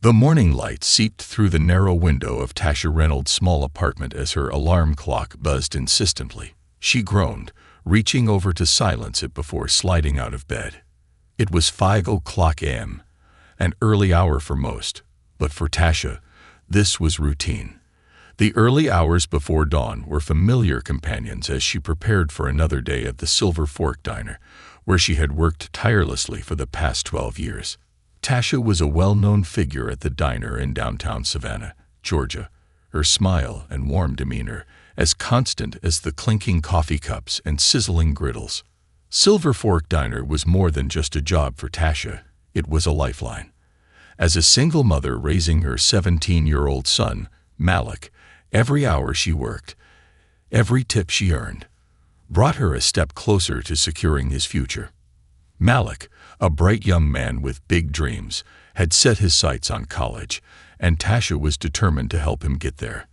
The morning light seeped through the narrow window of Tasha Reynolds' small apartment as her alarm clock buzzed insistently. She groaned, reaching over to silence it before sliding out of bed. It was 5 a.m., an early hour for most, but for Tasha, this was routine. The early hours before dawn were familiar companions as she prepared for another day at the Silver Fork Diner, where she had worked tirelessly for the past 12 years. Tasha was a well-known figure at the diner in downtown Savannah, Georgia, her smile and warm demeanor as constant as the clinking coffee cups and sizzling griddles. Silver Fork Diner was more than just a job for Tasha, it was a lifeline. As a single mother raising her 17-year-old son, Malik, every hour she worked, every tip she earned, brought her a step closer to securing his future. Malik, a bright young man with big dreams, had set his sights on college, and Tasha was determined to help him get there.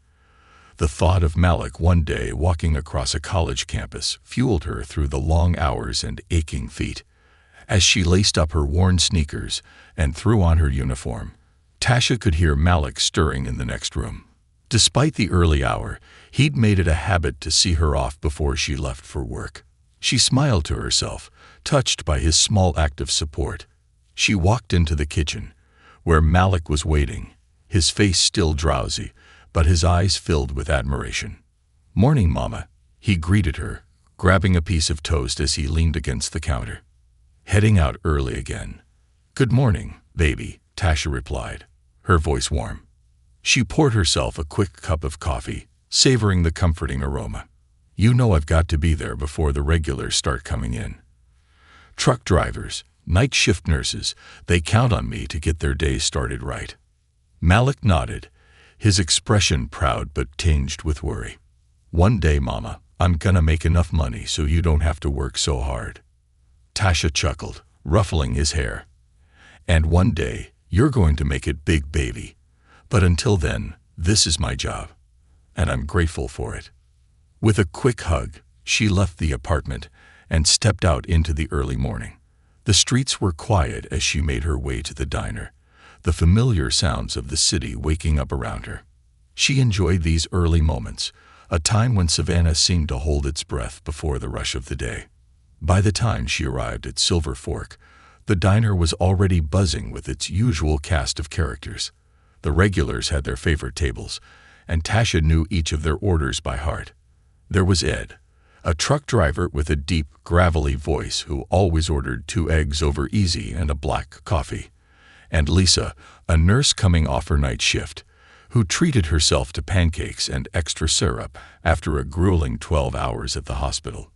The thought of Malik one day walking across a college campus fueled her through the long hours and aching feet. As she laced up her worn sneakers and threw on her uniform, Tasha could hear Malik stirring in the next room. Despite the early hour, he'd made it a habit to see her off before she left for work. She smiled to herself, touched by his small act of support. She walked into the kitchen, where Malik was waiting, his face still drowsy, but his eyes filled with admiration. "Morning, Mama," he greeted her, grabbing a piece of toast as he leaned against the counter. "Heading out early again." "Good morning, baby," Tasha replied, her voice warm. She poured herself a quick cup of coffee, savoring the comforting aroma. "You know I've got to be there before the regulars start coming in. Truck drivers, night shift nurses, they count on me to get their days started right." Malik nodded, his expression proud but tinged with worry. "One day, Mama, I'm gonna make enough money so you don't have to work so hard." Tasha chuckled, ruffling his hair. "And one day, you're going to make it big, baby. But until then, this is my job, and I'm grateful for it." With a quick hug, she left the apartment and stepped out into the early morning. The streets were quiet as she made her way to the diner, the familiar sounds of the city waking up around her. She enjoyed these early moments, a time when Savannah seemed to hold its breath before the rush of the day. By the time she arrived at Silver Fork, the diner was already buzzing with its usual cast of characters. The regulars had their favorite tables, and Tasha knew each of their orders by heart. There was Ed, a truck driver with a deep, gravelly voice who always ordered 2 eggs over easy and a black coffee, and Lisa, a nurse coming off her night shift, who treated herself to pancakes and extra syrup after a grueling 12 hours at the hospital.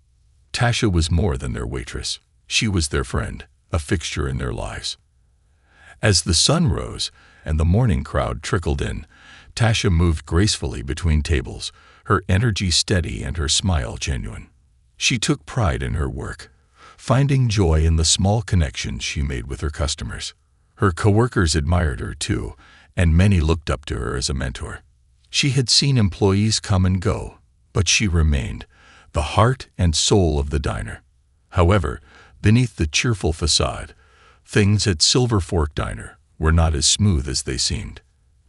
Tasha was more than their waitress. She was their friend, a fixture in their lives. As the sun rose and the morning crowd trickled in, Tasha moved gracefully between tables, her energy steady and her smile genuine. She took pride in her work, finding joy in the small connections she made with her customers. Her coworkers admired her too, and many looked up to her as a mentor. She had seen employees come and go, but she remained the heart and soul of the diner. However, beneath the cheerful facade, things at Silver Fork Diner were not as smooth as they seemed.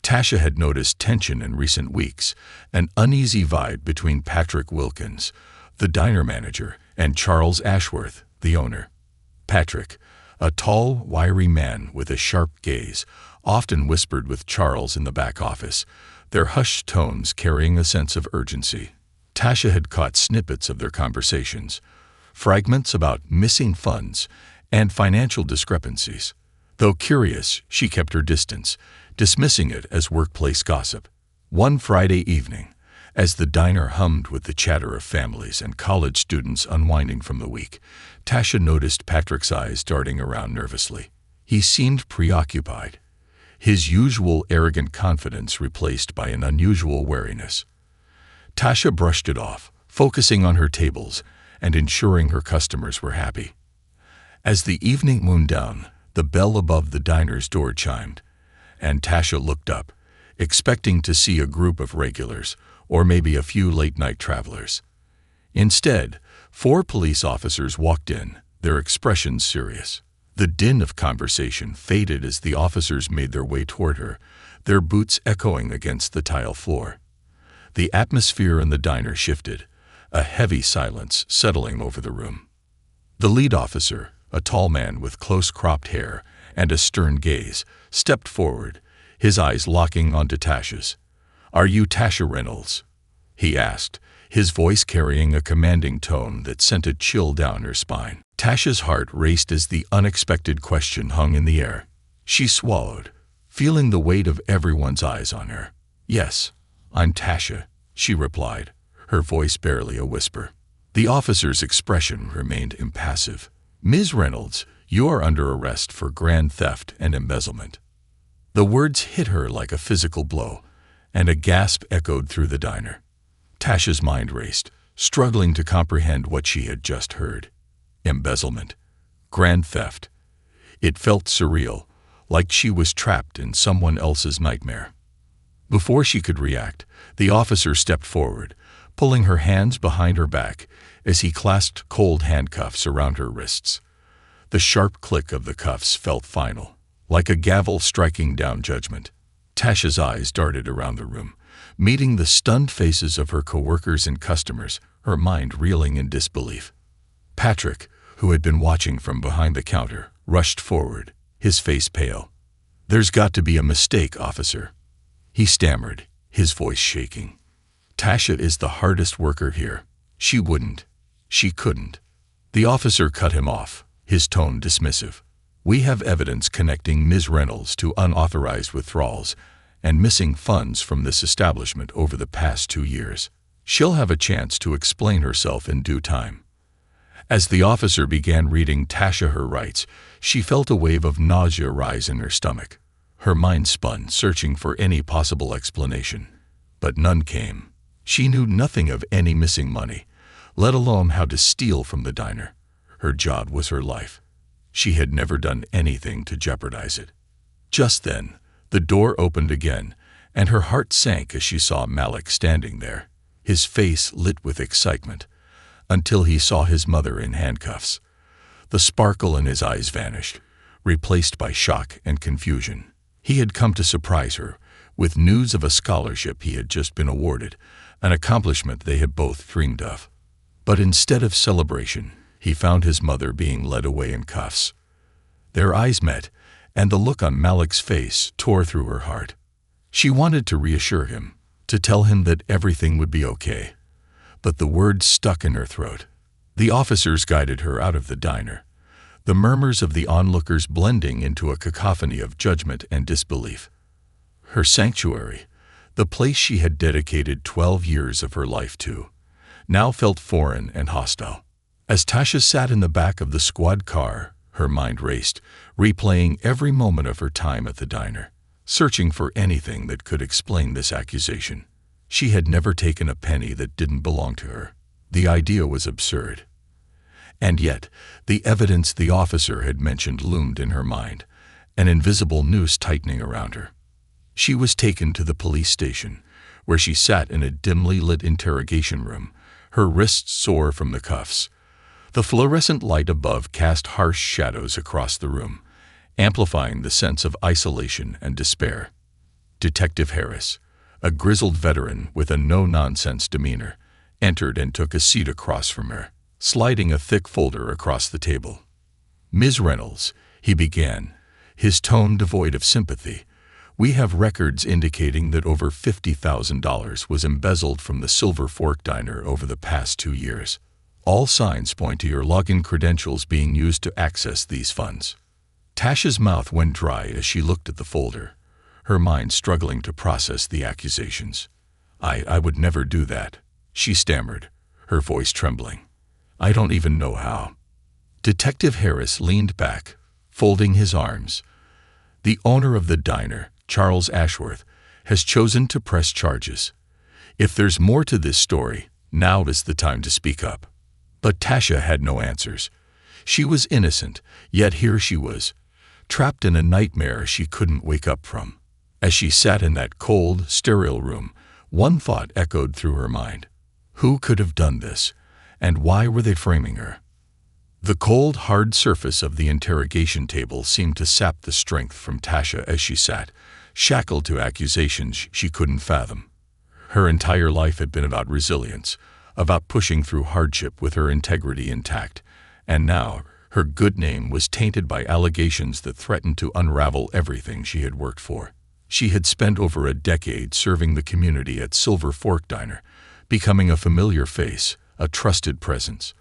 Tasha had noticed tension in recent weeks, an uneasy vibe between Patrick Wilkins, the diner manager, and Charles Ashworth, the owner. Patrick, a tall, wiry man with a sharp gaze, often whispered with Charles in the back office, their hushed tones carrying a sense of urgency. Tasha had caught snippets of their conversations, fragments about missing funds and financial discrepancies. Though curious, she kept her distance, dismissing it as workplace gossip. One Friday evening, as the diner hummed with the chatter of families and college students unwinding from the week, Tasha noticed Patrick's eyes darting around nervously. He seemed preoccupied, his usual arrogant confidence replaced by an unusual wariness. Tasha brushed it off, focusing on her tables and ensuring her customers were happy. As the evening wound down, the bell above the diner's door chimed, and Tasha looked up, expecting to see a group of regulars or maybe a few late-night travelers. Instead, 4 police officers walked in, their expressions serious. The din of conversation faded as the officers made their way toward her, their boots echoing against the tile floor. The atmosphere in the diner shifted, a heavy silence settling over the room. The lead officer, a tall man with close-cropped hair and a stern gaze, stepped forward, his eyes locking onto Tasha's. "Are you Tasha Reynolds?" he asked, his voice carrying a commanding tone that sent a chill down her spine. Tasha's heart raced as the unexpected question hung in the air. She swallowed, feeling the weight of everyone's eyes on her. "Yes, I'm Tasha," she replied, her voice barely a whisper. The officer's expression remained impassive. "Ms. Reynolds, you are under arrest for grand theft and embezzlement." The words hit her like a physical blow, and a gasp echoed through the diner. Tasha's mind raced, struggling to comprehend what she had just heard. Embezzlement. Grand theft. It felt surreal, like she was trapped in someone else's nightmare. Before she could react, the officer stepped forward, pulling her hands behind her back as he clasped cold handcuffs around her wrists. The sharp click of the cuffs felt final, like a gavel striking down judgment. Tasha's eyes darted around the room, meeting the stunned faces of her coworkers and customers, her mind reeling in disbelief. Patrick, who had been watching from behind the counter, rushed forward, his face pale. "There's got to be a mistake, officer," he stammered, his voice shaking. "Tasha is the hardest worker here. She couldn't." The officer cut him off, his tone dismissive. "We have evidence connecting Ms. Reynolds to unauthorized withdrawals and missing funds from this establishment over the past 2 years. She'll have a chance to explain herself in due time." As the officer began reading Tasha her rights, she felt a wave of nausea rise in her stomach. Her mind spun, searching for any possible explanation. But none came. She knew nothing of any missing money, let alone how to steal from the diner. Her job was her life. She had never done anything to jeopardize it. Just then, the door opened again, and her heart sank as she saw Malik standing there, his face lit with excitement, until he saw his mother in handcuffs. The sparkle in his eyes vanished, replaced by shock and confusion. He had come to surprise her, with news of a scholarship he had just been awarded, an accomplishment they had both dreamed of. But instead of celebration, he found his mother being led away in cuffs. Their eyes met, and the look on Malik's face tore through her heart. She wanted to reassure him, to tell him that everything would be okay. But the words stuck in her throat. The officers guided her out of the diner, the murmurs of the onlookers blending into a cacophony of judgment and disbelief. Her sanctuary, the place she had dedicated 12 years of her life to, now felt foreign and hostile. As Tasha sat in the back of the squad car, her mind raced, replaying every moment of her time at the diner, searching for anything that could explain this accusation. She had never taken a penny that didn't belong to her. The idea was absurd. And yet, the evidence the officer had mentioned loomed in her mind, an invisible noose tightening around her. She was taken to the police station, where she sat in a dimly lit interrogation room, her wrists sore from the cuffs. The fluorescent light above cast harsh shadows across the room, amplifying the sense of isolation and despair. Detective Harris, a grizzled veteran with a no-nonsense demeanor, entered and took a seat across from her, sliding a thick folder across the table. "Ms. Reynolds," he began, his tone devoid of sympathy, "we have records indicating that over $50,000 was embezzled from the Silver Fork Diner over the past 2 years. All signs point to your login credentials being used to access these funds." Tasha's mouth went dry as she looked at the folder, her mind struggling to process the accusations. I would never do that," she stammered, her voice trembling. "I don't even know how." Detective Harris leaned back, folding his arms. "The owner of the diner, Charles Ashworth, has chosen to press charges. If there's more to this story, now is the time to speak up." But Tasha had no answers. She was innocent, yet here she was, trapped in a nightmare she couldn't wake up from. As she sat in that cold, sterile room, one thought echoed through her mind. Who could have done this, and why were they framing her? The cold, hard surface of the interrogation table seemed to sap the strength from Tasha as she sat, shackled to accusations she couldn't fathom. Her entire life had been about resilience, about pushing through hardship with her integrity intact, and now her good name was tainted by allegations that threatened to unravel everything she had worked for. She had spent over a decade serving the community at Silver Fork Diner, becoming a familiar face, a trusted presence.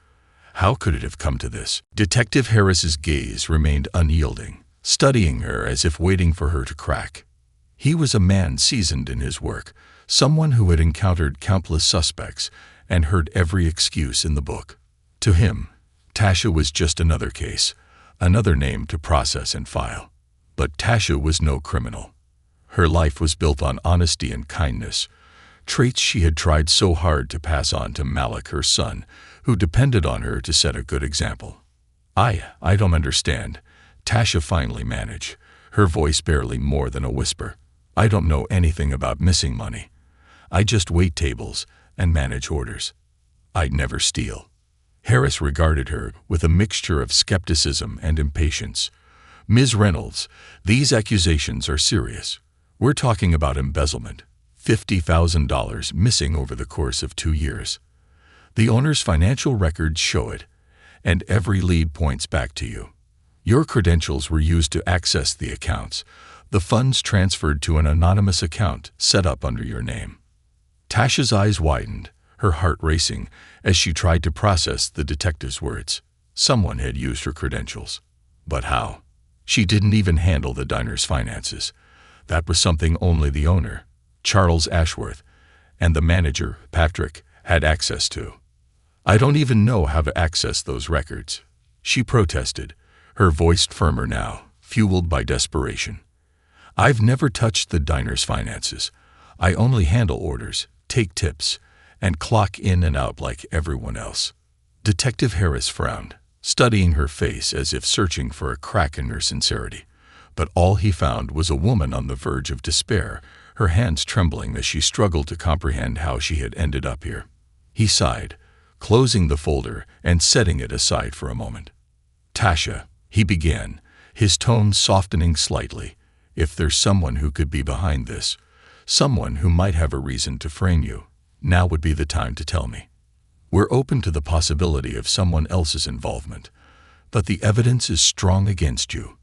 How could it have come to this? Detective Harris's gaze remained unyielding, studying her as if waiting for her to crack. He was a man seasoned in his work, someone who had encountered countless suspects and heard every excuse in the book. To him, Tasha was just another case, another name to process and file. But Tasha was no criminal. Her life was built on honesty and kindness, traits she had tried so hard to pass on to Malik, her son, who depended on her to set a good example. I don't understand," Tasha finally managed, her voice barely more than a whisper. "I don't know anything about missing money. I just wait tables and manage orders. I'd never steal." Harris regarded her with a mixture of skepticism and impatience. "Ms. Reynolds, these accusations are serious. We're talking about embezzlement. $50,000 missing over the course of 2 years. The owner's financial records show it, and every lead points back to you. Your credentials were used to access the accounts, the funds transferred to an anonymous account set up under your name." Tasha's eyes widened, her heart racing, as she tried to process the detective's words. Someone had used her credentials. But how? She didn't even handle the diner's finances. That was something only the owner, Charles Ashworth, and the manager, Patrick, had access to. "I don't even know how to access those records," she protested, her voice firmer now, fueled by desperation. "I've never touched the diner's finances. I only handle orders, take tips, and clock in and out like everyone else." Detective Harris frowned, studying her face as if searching for a crack in her sincerity. But all he found was a woman on the verge of despair, her hands trembling as she struggled to comprehend how she had ended up here. He sighed, closing the folder and setting it aside for a moment. "Tasha," he began, his tone softening slightly, "if there's someone who could be behind this, someone who might have a reason to frame you, now would be the time to tell me. We're open to the possibility of someone else's involvement, but the evidence is strong against you.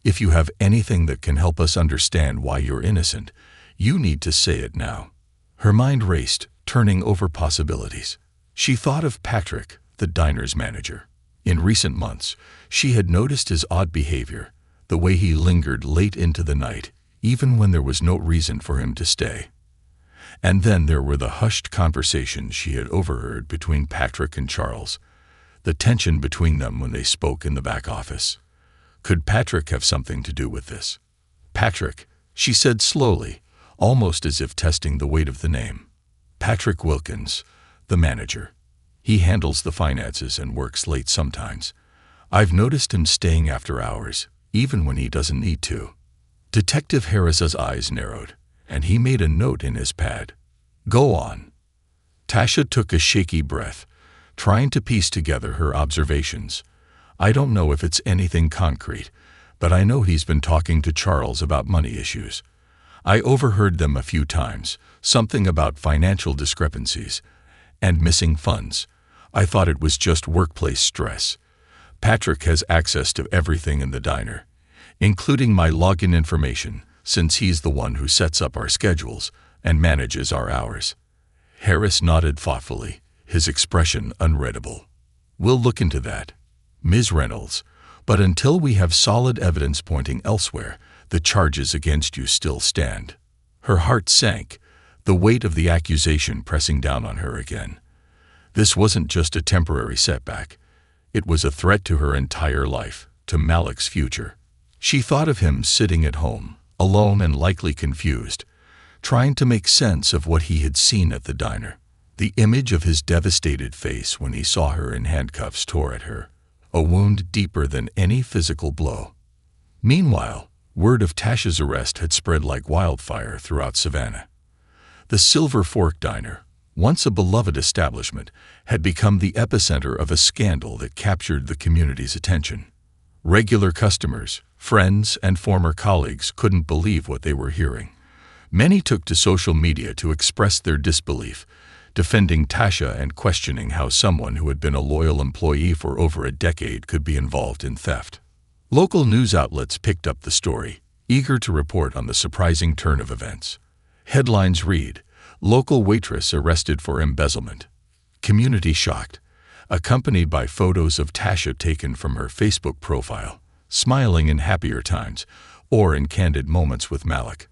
If you have anything that can help us understand why you're innocent, you need to say it now." Her mind raced, turning over possibilities. She thought of Patrick, the diner's manager. In recent months, she had noticed his odd behavior, the way he lingered late into the night, even when there was no reason for him to stay. And then there were the hushed conversations she had overheard between Patrick and Charles, the tension between them when they spoke in the back office. Could Patrick have something to do with this? "Patrick," she said slowly, almost as if testing the weight of the name. "Patrick Wilkins, the manager. He handles the finances and works late sometimes. I've noticed him staying after hours, even when he doesn't need to." Detective Harris's eyes narrowed, and he made a note in his pad. "Go on." Tasha took a shaky breath, trying to piece together her observations. "I don't know if it's anything concrete, but I know he's been talking to Charles about money issues. I overheard them a few times, something about financial discrepancies and missing funds. I thought it was just workplace stress. Patrick has access to everything in the diner, including my login information, since he's the one who sets up our schedules and manages our hours." Harris nodded thoughtfully, his expression unreadable. "We'll look into that, Ms. Reynolds, but until we have solid evidence pointing elsewhere, the charges against you still stand." Her heart sank, the weight of the accusation pressing down on her again. This wasn't just a temporary setback. It was a threat to her entire life, to Malik's future. She thought of him sitting at home, alone and likely confused, trying to make sense of what he had seen at the diner. The image of his devastated face when he saw her in handcuffs tore at her, a wound deeper than any physical blow. Meanwhile, word of Tasha's arrest had spread like wildfire throughout Savannah. The Silver Fork Diner, once a beloved establishment, had become the epicenter of a scandal that captured the community's attention. Regular customers, friends, and former colleagues couldn't believe what they were hearing. Many took to social media to express their disbelief, defending Tasha and questioning how someone who had been a loyal employee for over a decade could be involved in theft. Local news outlets picked up the story, eager to report on the surprising turn of events. Headlines read, "Local waitress arrested for embezzlement." Community shocked, accompanied by photos of Tasha taken from her Facebook profile, smiling in happier times or in candid moments with Malik.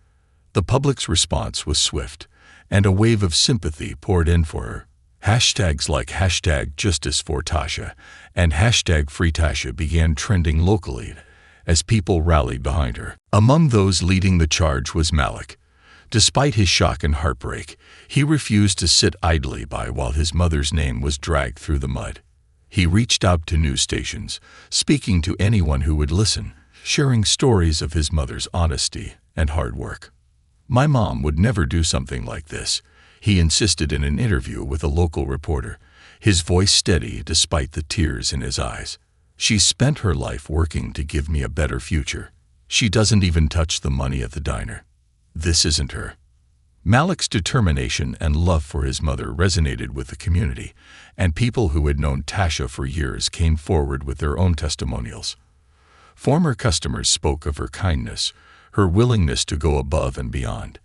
The public's response was swift, and a wave of sympathy poured in for her. Hashtags like #JusticeForTasha and #FreeTasha began trending locally as people rallied behind her. Among those leading the charge was Malik. Despite his shock and heartbreak, he refused to sit idly by while his mother's name was dragged through the mud. He reached out to news stations, speaking to anyone who would listen, sharing stories of his mother's honesty and hard work. "My mom would never do something like this," he insisted in an interview with a local reporter, his voice steady despite the tears in his eyes. "She spent her life working to give me a better future. She doesn't even touch the money at the diner. This isn't her." Malik's determination and love for his mother resonated with the community, and people who had known Tasha for years came forward with their own testimonials. Former customers spoke of her kindness, her willingness to go above and beyond,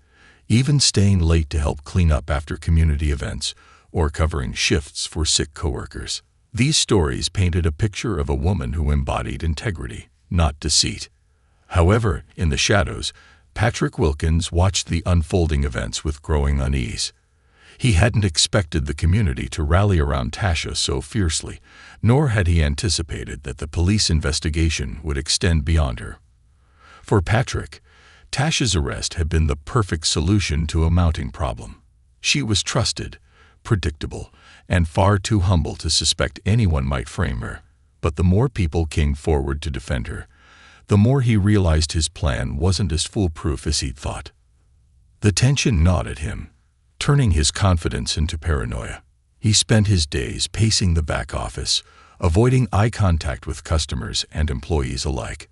even staying late to help clean up after community events or covering shifts for sick coworkers. These stories painted a picture of a woman who embodied integrity, not deceit. However, in the shadows, Patrick Wilkins watched the unfolding events with growing unease. He hadn't expected the community to rally around Tasha so fiercely, nor had he anticipated that the police investigation would extend beyond her. For Patrick, Tasha's arrest had been the perfect solution to a mounting problem. She was trusted, predictable, and far too humble to suspect anyone might frame her. But the more people came forward to defend her, the more he realized his plan wasn't as foolproof as he'd thought. The tension gnawed at him, turning his confidence into paranoia. He spent his days pacing the back office, avoiding eye contact with customers and employees alike.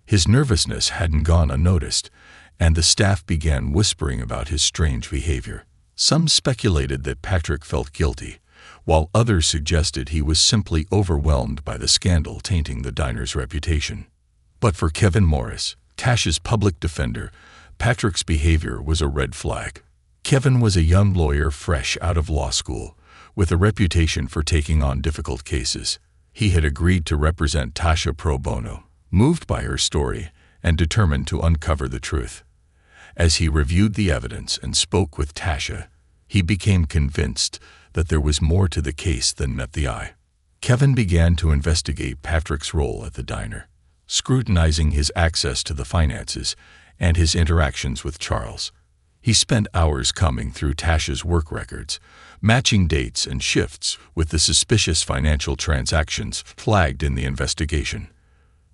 His nervousness hadn't gone unnoticed, and the staff began whispering about his strange behavior. Some speculated that Patrick felt guilty, while others suggested he was simply overwhelmed by the scandal tainting the diner's reputation. But for Kevin Morris, Tasha's public defender, Patrick's behavior was a red flag. Kevin was a young lawyer fresh out of law school, with a reputation for taking on difficult cases. He had agreed to represent Tasha pro bono, moved by her story and determined to uncover the truth. As he reviewed the evidence and spoke with Tasha, he became convinced that there was more to the case than met the eye. Kevin began to investigate Patrick's role at the diner, scrutinizing his access to the finances and his interactions with Charles. He spent hours combing through Tasha's work records, matching dates and shifts with the suspicious financial transactions flagged in the investigation.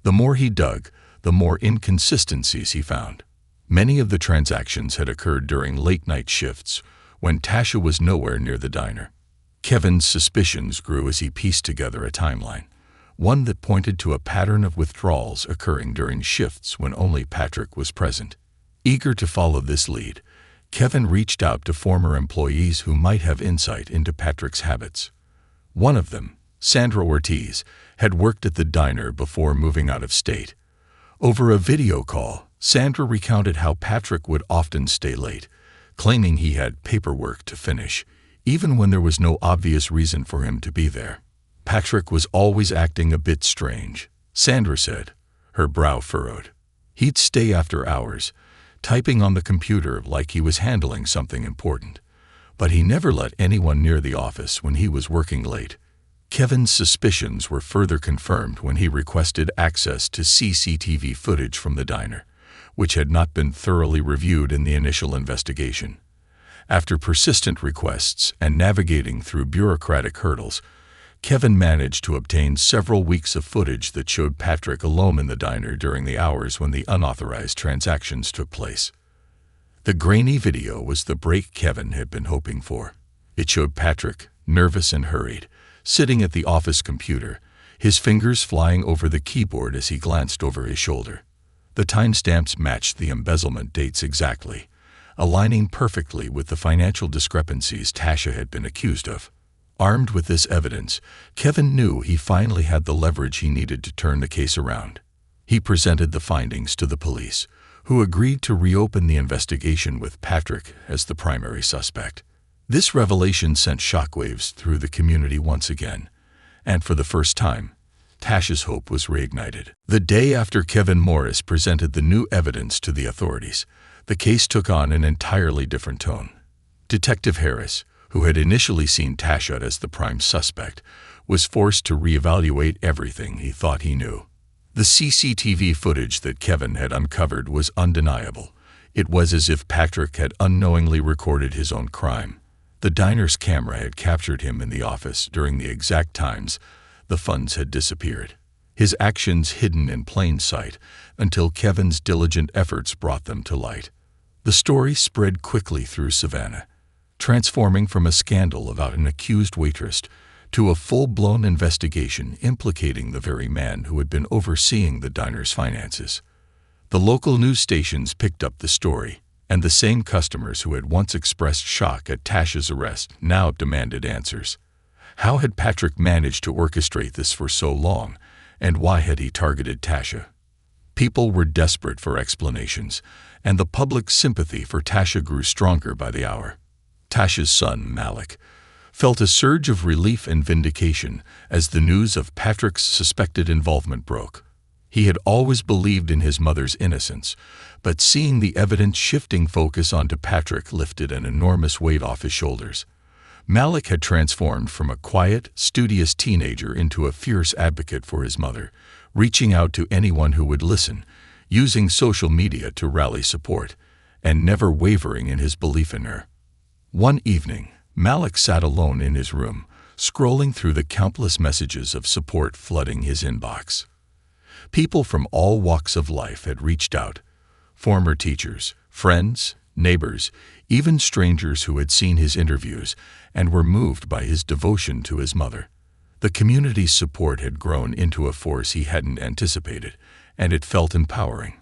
The more he dug, the more inconsistencies he found. Many of the transactions had occurred during late-night shifts, when Tasha was nowhere near the diner. Kevin's suspicions grew as he pieced together a timeline, one that pointed to a pattern of withdrawals occurring during shifts when only Patrick was present. Eager to follow this lead, Kevin reached out to former employees who might have insight into Patrick's habits. One of them, Sandra Ortiz, had worked at the diner before moving out of state. Over a video call, Sandra recounted how Patrick would often stay late, claiming he had paperwork to finish, even when there was no obvious reason for him to be there. Patrick was always acting a bit strange, Sandra said, her brow furrowed. He'd stay after hours, typing on the computer like he was handling something important, but he never let anyone near the office when he was working late. Kevin's suspicions were further confirmed when he requested access to CCTV footage from the diner, which had not been thoroughly reviewed in the initial investigation. After persistent requests and navigating through bureaucratic hurdles, Kevin managed to obtain several weeks of footage that showed Patrick alone in the diner during the hours when the unauthorized transactions took place. The grainy video was the break Kevin had been hoping for. It showed Patrick, nervous and hurried, sitting at the office computer, his fingers flying over the keyboard as he glanced over his shoulder. The timestamps matched the embezzlement dates exactly, aligning perfectly with the financial discrepancies Tasha had been accused of. Armed with this evidence, Kevin knew he finally had the leverage he needed to turn the case around. He presented the findings to the police, who agreed to reopen the investigation with Patrick as the primary suspect. This revelation sent shockwaves through the community once again, and for the first time, Tasha's hope was reignited. The day after Kevin Morris presented the new evidence to the authorities, the case took on an entirely different tone. Detective Harris, who had initially seen Tasha as the prime suspect, was forced to reevaluate everything he thought he knew. The CCTV footage that Kevin had uncovered was undeniable. It was as if Patrick had unknowingly recorded his own crime. The diner's camera had captured him in the office during the exact times the funds had disappeared, his actions hidden in plain sight until Kevin's diligent efforts brought them to light. The story spread quickly through Savannah, transforming from a scandal about an accused waitress to a full-blown investigation implicating the very man who had been overseeing the diner's finances. The local news stations picked up the story, and the same customers who had once expressed shock at Tasha's arrest now demanded answers. How had Patrick managed to orchestrate this for so long, and why had he targeted Tasha? People were desperate for explanations, and the public's sympathy for Tasha grew stronger by the hour. Tasha's son, Malik, felt a surge of relief and vindication as the news of Patrick's suspected involvement broke. He had always believed in his mother's innocence, but seeing the evidence shifting focus onto Patrick lifted an enormous weight off his shoulders. Malik had transformed from a quiet, studious teenager into a fierce advocate for his mother, reaching out to anyone who would listen, using social media to rally support, and never wavering in his belief in her. One evening, Malik sat alone in his room, scrolling through the countless messages of support flooding his inbox. People from all walks of life had reached out: former teachers, friends, neighbors, even strangers who had seen his interviews and were moved by his devotion to his mother. The community's support had grown into a force he hadn't anticipated, and it felt empowering.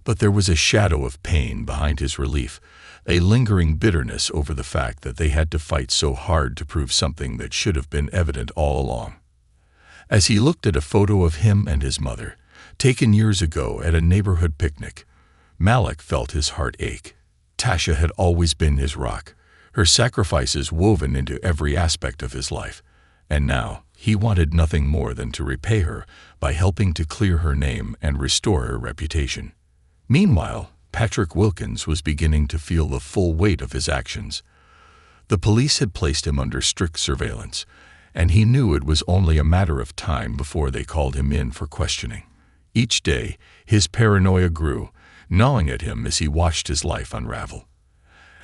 But there was a shadow of pain behind his relief, a lingering bitterness over the fact that they had to fight so hard to prove something that should have been evident all along. As he looked at a photo of him and his mother, taken years ago at a neighborhood picnic, Malik felt his heart ache. Tasha had always been his rock, her sacrifices woven into every aspect of his life, and now he wanted nothing more than to repay her by helping to clear her name and restore her reputation. Meanwhile, Patrick Wilkins was beginning to feel the full weight of his actions. The police had placed him under strict surveillance, and he knew it was only a matter of time before they called him in for questioning. Each day, his paranoia grew, gnawing at him as he watched his life unravel.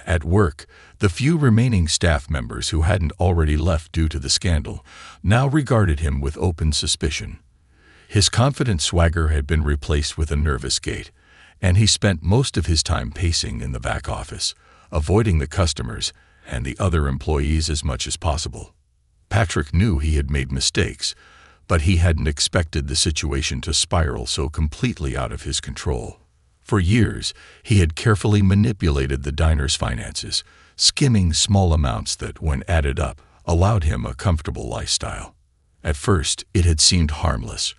At work, the few remaining staff members who hadn't already left due to the scandal now regarded him with open suspicion. His confident swagger had been replaced with a nervous gait, and he spent most of his time pacing in the back office, avoiding the customers and the other employees as much as possible. Patrick knew he had made mistakes, but he hadn't expected the situation to spiral so completely out of his control. For years, he had carefully manipulated the diner's finances, skimming small amounts that, when added up, allowed him a comfortable lifestyle. At first, it had seemed harmless,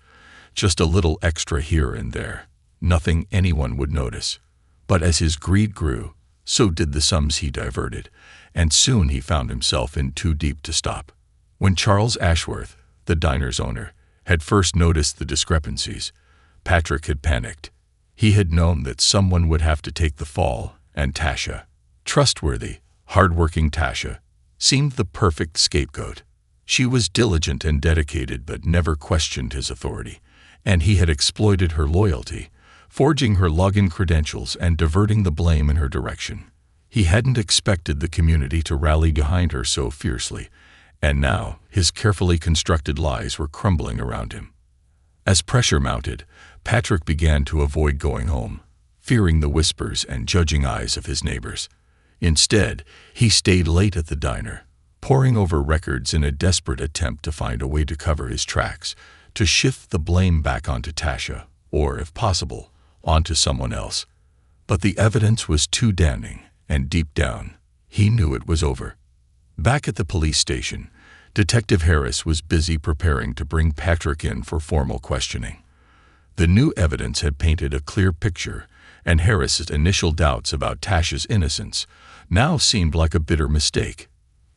just a little extra here and there, nothing anyone would notice. But as his greed grew, so did the sums he diverted, and soon he found himself in too deep to stop. When Charles Ashworth, the diner's owner, had first noticed the discrepancies, Patrick had panicked. He had known that someone would have to take the fall, and Tasha, trustworthy, hardworking Tasha, seemed the perfect scapegoat. She was diligent and dedicated but never questioned his authority, and he had exploited her loyalty, forging her login credentials and diverting the blame in her direction. He hadn't expected the community to rally behind her so fiercely, and now his carefully constructed lies were crumbling around him. As pressure mounted, Patrick began to avoid going home, fearing the whispers and judging eyes of his neighbors. Instead, he stayed late at the diner, poring over records in a desperate attempt to find a way to cover his tracks, to shift the blame back onto Tasha, or, if possible, onto someone else. But the evidence was too damning, and deep down, he knew it was over. Back at the police station, Detective Harris was busy preparing to bring Patrick in for formal questioning. The new evidence had painted a clear picture, and Harris's initial doubts about Tasha's innocence now seemed like a bitter mistake.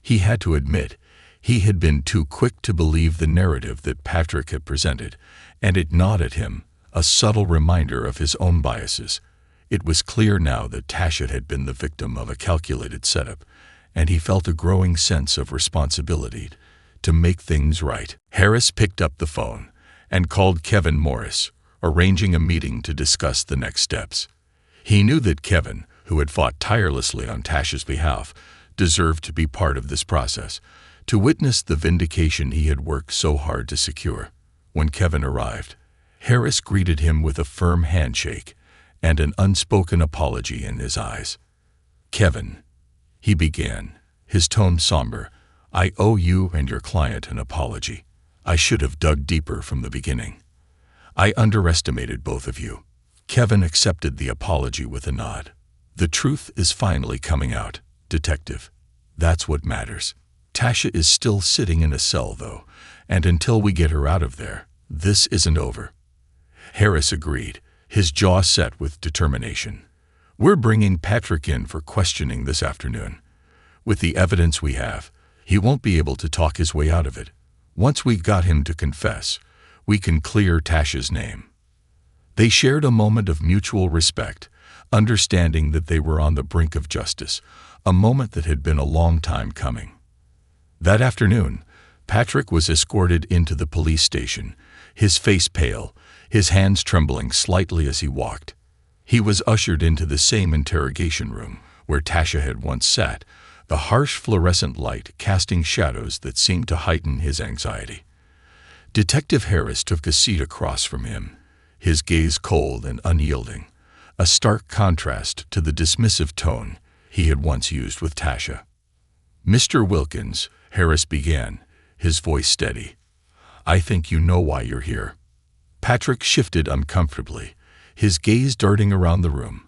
He had to admit, he had been too quick to believe the narrative that Patrick had presented, and it gnawed at him, a subtle reminder of his own biases. It was clear now that Tasha had been the victim of a calculated setup, and he felt a growing sense of responsibility to make things right. Harris picked up the phone and called Kevin Morris, arranging a meeting to discuss the next steps. He knew that Kevin, who had fought tirelessly on Tasha's behalf, deserved to be part of this process, to witness the vindication he had worked so hard to secure. When Kevin arrived, Harris greeted him with a firm handshake and an unspoken apology in his eyes. "Kevin," he began, his tone somber, "I owe you and your client an apology. I should have dug deeper from the beginning. I underestimated both of you." Kevin accepted the apology with a nod. "The truth is finally coming out, Detective. That's what matters. Tasha is still sitting in a cell, though, and until we get her out of there, this isn't over." Harris agreed, his jaw set with determination. "We're bringing Patrick in for questioning this afternoon. With the evidence we have, he won't be able to talk his way out of it. Once we've got him to confess, we can clear Tasha's name." They shared a moment of mutual respect, understanding that they were on the brink of justice, a moment that had been a long time coming. That afternoon, Patrick was escorted into the police station, his face pale, his hands trembling slightly as he walked. He was ushered into the same interrogation room where Tasha had once sat, the harsh fluorescent light casting shadows that seemed to heighten his anxiety. Detective Harris took a seat across from him, his gaze cold and unyielding, a stark contrast to the dismissive tone he had once used with Tasha. "Mr. Wilkins," Harris began, his voice steady, "I think you know why you're here." Patrick shifted uncomfortably, his gaze darting around the room.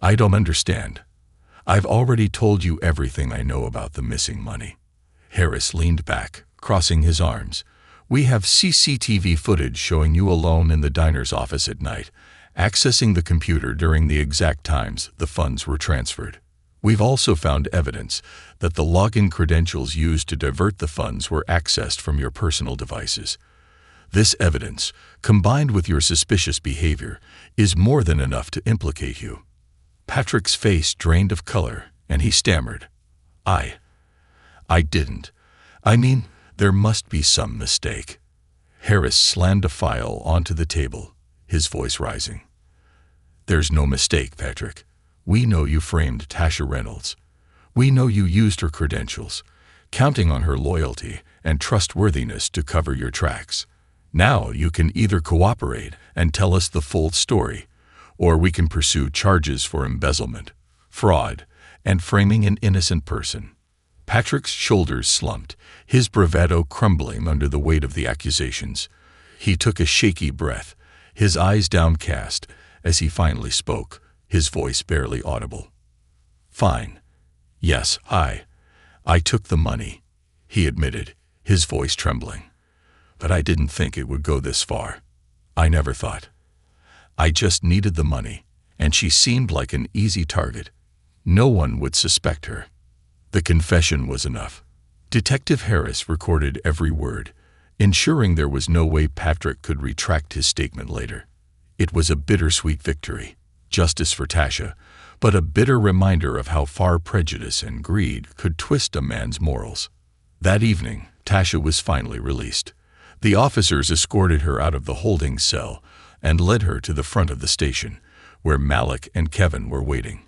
"I don't understand. I've already told you everything I know about the missing money." Harris leaned back, crossing his arms. "We have CCTV footage showing you alone in the diner's office at night, accessing the computer during the exact times the funds were transferred. We've also found evidence that the login credentials used to divert the funds were accessed from your personal devices. This evidence, combined with your suspicious behavior, is more than enough to implicate you." Patrick's face drained of color, and he stammered, I didn't. I mean, there must be some mistake." Harris slammed a file onto the table, his voice rising. "There's no mistake, Patrick. We know you framed Tasha Reynolds. We know you used her credentials, counting on her loyalty and trustworthiness to cover your tracks. Now you can either cooperate and tell us the full story, or we can pursue charges for embezzlement, fraud, and framing an innocent person." Patrick's shoulders slumped, his bravado crumbling under the weight of the accusations. He took a shaky breath, his eyes downcast, as he finally spoke, his voice barely audible. "Fine. Yes, I took the money," he admitted, his voice trembling. "But I didn't think it would go this far. I never thought. I just needed the money, and she seemed like an easy target. No one would suspect her." The confession was enough. Detective Harris recorded every word, ensuring there was no way Patrick could retract his statement later. It was a bittersweet victory, justice for Tasha, but a bitter reminder of how far prejudice and greed could twist a man's morals. That evening, Tasha was finally released. The officers escorted her out of the holding cell and led her to the front of the station, where Malik and Kevin were waiting.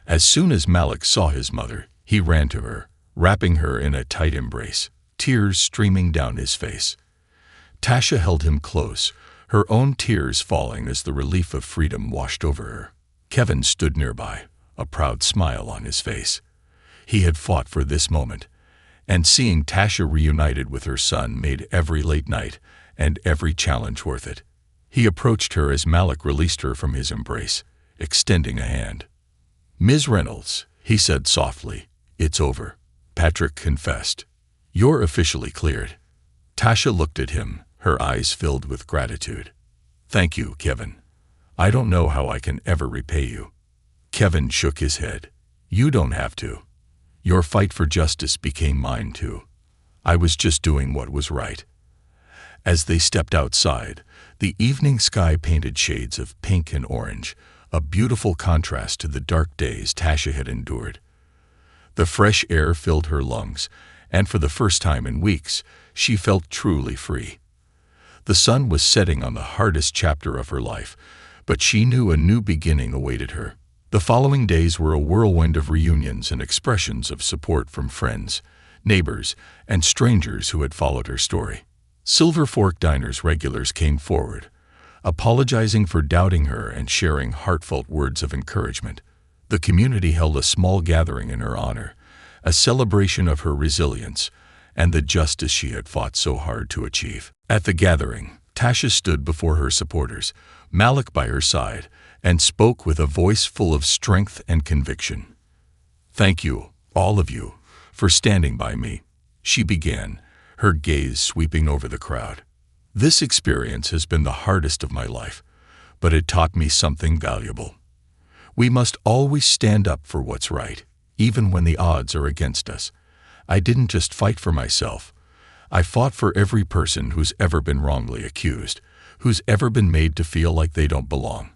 As soon as Malik saw his mother, he ran to her, wrapping her in a tight embrace, tears streaming down his face. Tasha held him close, her own tears falling as the relief of freedom washed over her. Kevin stood nearby, a proud smile on his face. He had fought for this moment, And seeing Tasha reunited with her son made every late night and every challenge worth it. He approached her as Malik released her from his embrace, extending a hand. "Ms. Reynolds," he said softly, "it's over." Patrick confessed. "You're officially cleared." Tasha looked at him, her eyes filled with gratitude. "Thank you, Kevin. I don't know how I can ever repay you." Kevin shook his head. "You don't have to. Your fight for justice became mine too. I was just doing what was right." As they stepped outside, the evening sky painted shades of pink and orange, a beautiful contrast to the dark days Tasha had endured. The fresh air filled her lungs, and for the first time in weeks, she felt truly free. The sun was setting on the hardest chapter of her life, but she knew a new beginning awaited her. The following days were a whirlwind of reunions and expressions of support from friends, neighbors, and strangers who had followed her story. Silver Fork Diner's regulars came forward, apologizing for doubting her and sharing heartfelt words of encouragement. The community held a small gathering in her honor, a celebration of her resilience and the justice she had fought so hard to achieve. At the gathering, Tasha stood before her supporters, Malik by her side, and spoke with a voice full of strength and conviction. "Thank you, all of you, for standing by me," she began, her gaze sweeping over the crowd. "This experience has been the hardest of my life, but it taught me something valuable. We must always stand up for what's right, even when the odds are against us. I didn't just fight for myself. I fought for every person who's ever been wrongly accused, who's ever been made to feel like they don't belong.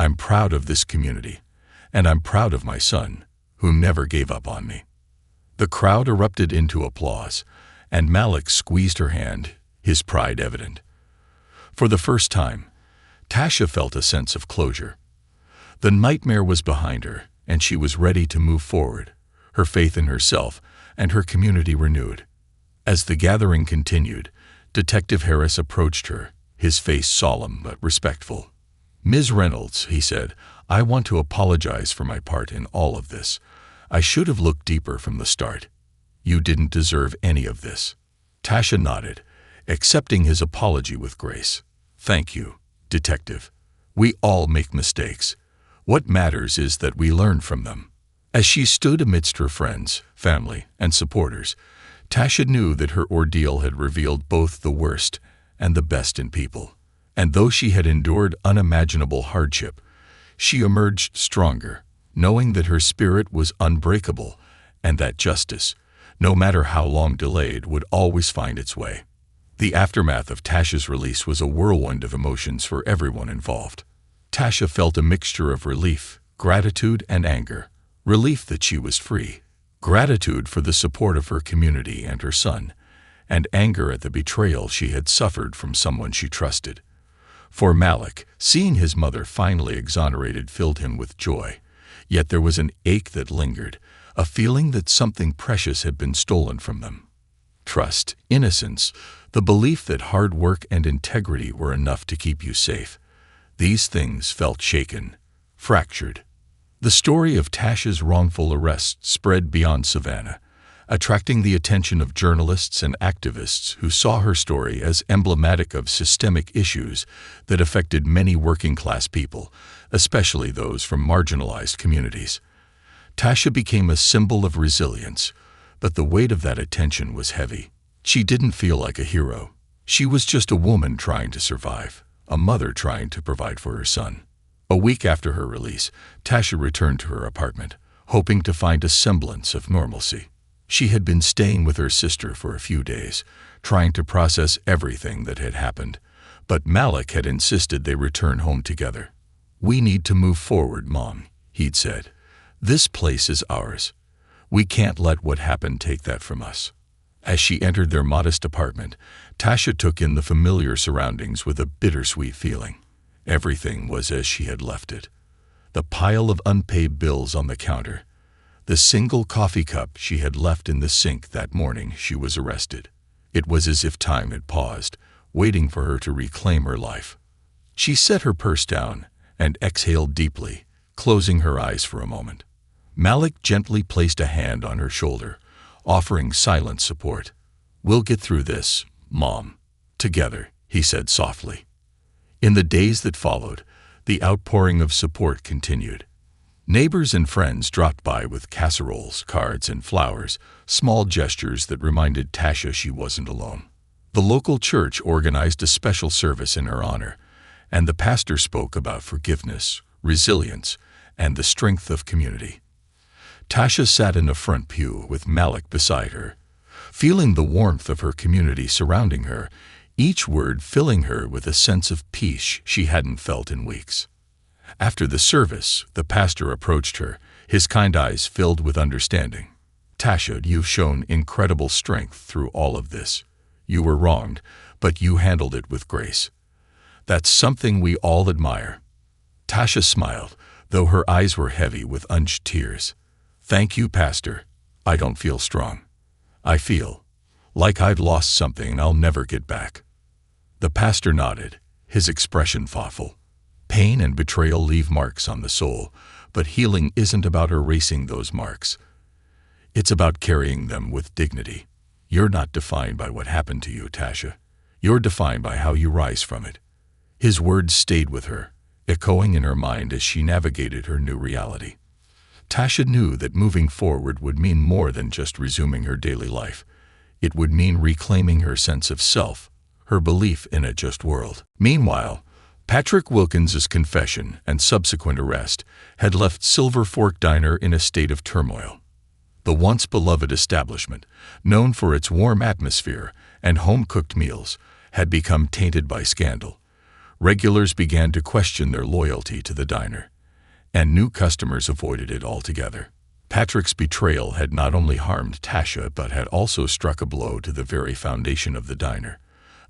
I'm proud of this community, and I'm proud of my son, who never gave up on me." The crowd erupted into applause, and Malik squeezed her hand, his pride evident. For the first time, Tasha felt a sense of closure. The nightmare was behind her, and she was ready to move forward, her faith in herself and her community renewed. As the gathering continued, Detective Harris approached her, his face solemn but respectful. "Ms. Reynolds," he said, "I want to apologize for my part in all of this. I should have looked deeper from the start. You didn't deserve any of this." Tasha nodded, accepting his apology with grace. "Thank you, Detective. We all make mistakes. What matters is that we learn from them." As she stood amidst her friends, family, and supporters, Tasha knew that her ordeal had revealed both the worst and the best in people. And though she had endured unimaginable hardship, she emerged stronger, knowing that her spirit was unbreakable and that justice, no matter how long delayed, would always find its way. The aftermath of Tasha's release was a whirlwind of emotions for everyone involved. Tasha felt a mixture of relief, gratitude, and anger. Relief that she was free, gratitude for the support of her community and her son, and anger at the betrayal she had suffered from someone she trusted. For Malik, seeing his mother finally exonerated filled him with joy, yet there was an ache that lingered, a feeling that something precious had been stolen from them. Trust, innocence, the belief that hard work and integrity were enough to keep you safe. These things felt shaken, fractured. The story of Tasha's wrongful arrest spread beyond Savannah, attracting the attention of journalists and activists who saw her story as emblematic of systemic issues that affected many working-class people, especially those from marginalized communities. Tasha became a symbol of resilience, but the weight of that attention was heavy. She didn't feel like a hero. She was just a woman trying to survive, a mother trying to provide for her son. A week after her release, Tasha returned to her apartment, hoping to find a semblance of normalcy. She had been staying with her sister for a few days, trying to process everything that had happened, but Malik had insisted they return home together. "We need to move forward, Mom," he'd said. "This place is ours. We can't let what happened take that from us." As she entered their modest apartment, Tasha took in the familiar surroundings with a bittersweet feeling. Everything was as she had left it. The pile of unpaid bills on the counter, the single coffee cup she had left in the sink that morning she was arrested. It was as if time had paused, waiting for her to reclaim her life. She set her purse down and exhaled deeply, closing her eyes for a moment. Malik gently placed a hand on her shoulder, offering silent support. "We'll get through this, Mom. Together," he said softly. In the days that followed, the outpouring of support continued. Neighbors and friends dropped by with casseroles, cards, and flowers, small gestures that reminded Tasha she wasn't alone. The local church organized a special service in her honor, and the pastor spoke about forgiveness, resilience, and the strength of community. Tasha sat in the front pew with Malik beside her, feeling the warmth of her community surrounding her, each word filling her with a sense of peace she hadn't felt in weeks. After the service, the pastor approached her, his kind eyes filled with understanding. "Tasha, you've shown incredible strength through all of this. You were wronged, but you handled it with grace. That's something we all admire." Tasha smiled, though her eyes were heavy with unshed tears. "Thank you, Pastor. I don't feel strong. I feel like I've lost something I'll never get back." The pastor nodded, his expression thoughtful. Pain and betrayal leave marks on the soul, but healing isn't about erasing those marks. It's about carrying them with dignity. You're not defined by what happened to you, Tasha. You're defined by how you rise from it. His words stayed with her, echoing in her mind as she navigated her new reality. Tasha knew that moving forward would mean more than just resuming her daily life. It would mean reclaiming her sense of self, her belief in a just world. Meanwhile, Patrick Wilkins's confession and subsequent arrest had left Silver Fork Diner in a state of turmoil. The once beloved establishment, known for its warm atmosphere and home-cooked meals, had become tainted by scandal. Regulars began to question their loyalty to the diner, and new customers avoided it altogether. Patrick's betrayal had not only harmed Tasha but had also struck a blow to the very foundation of the diner,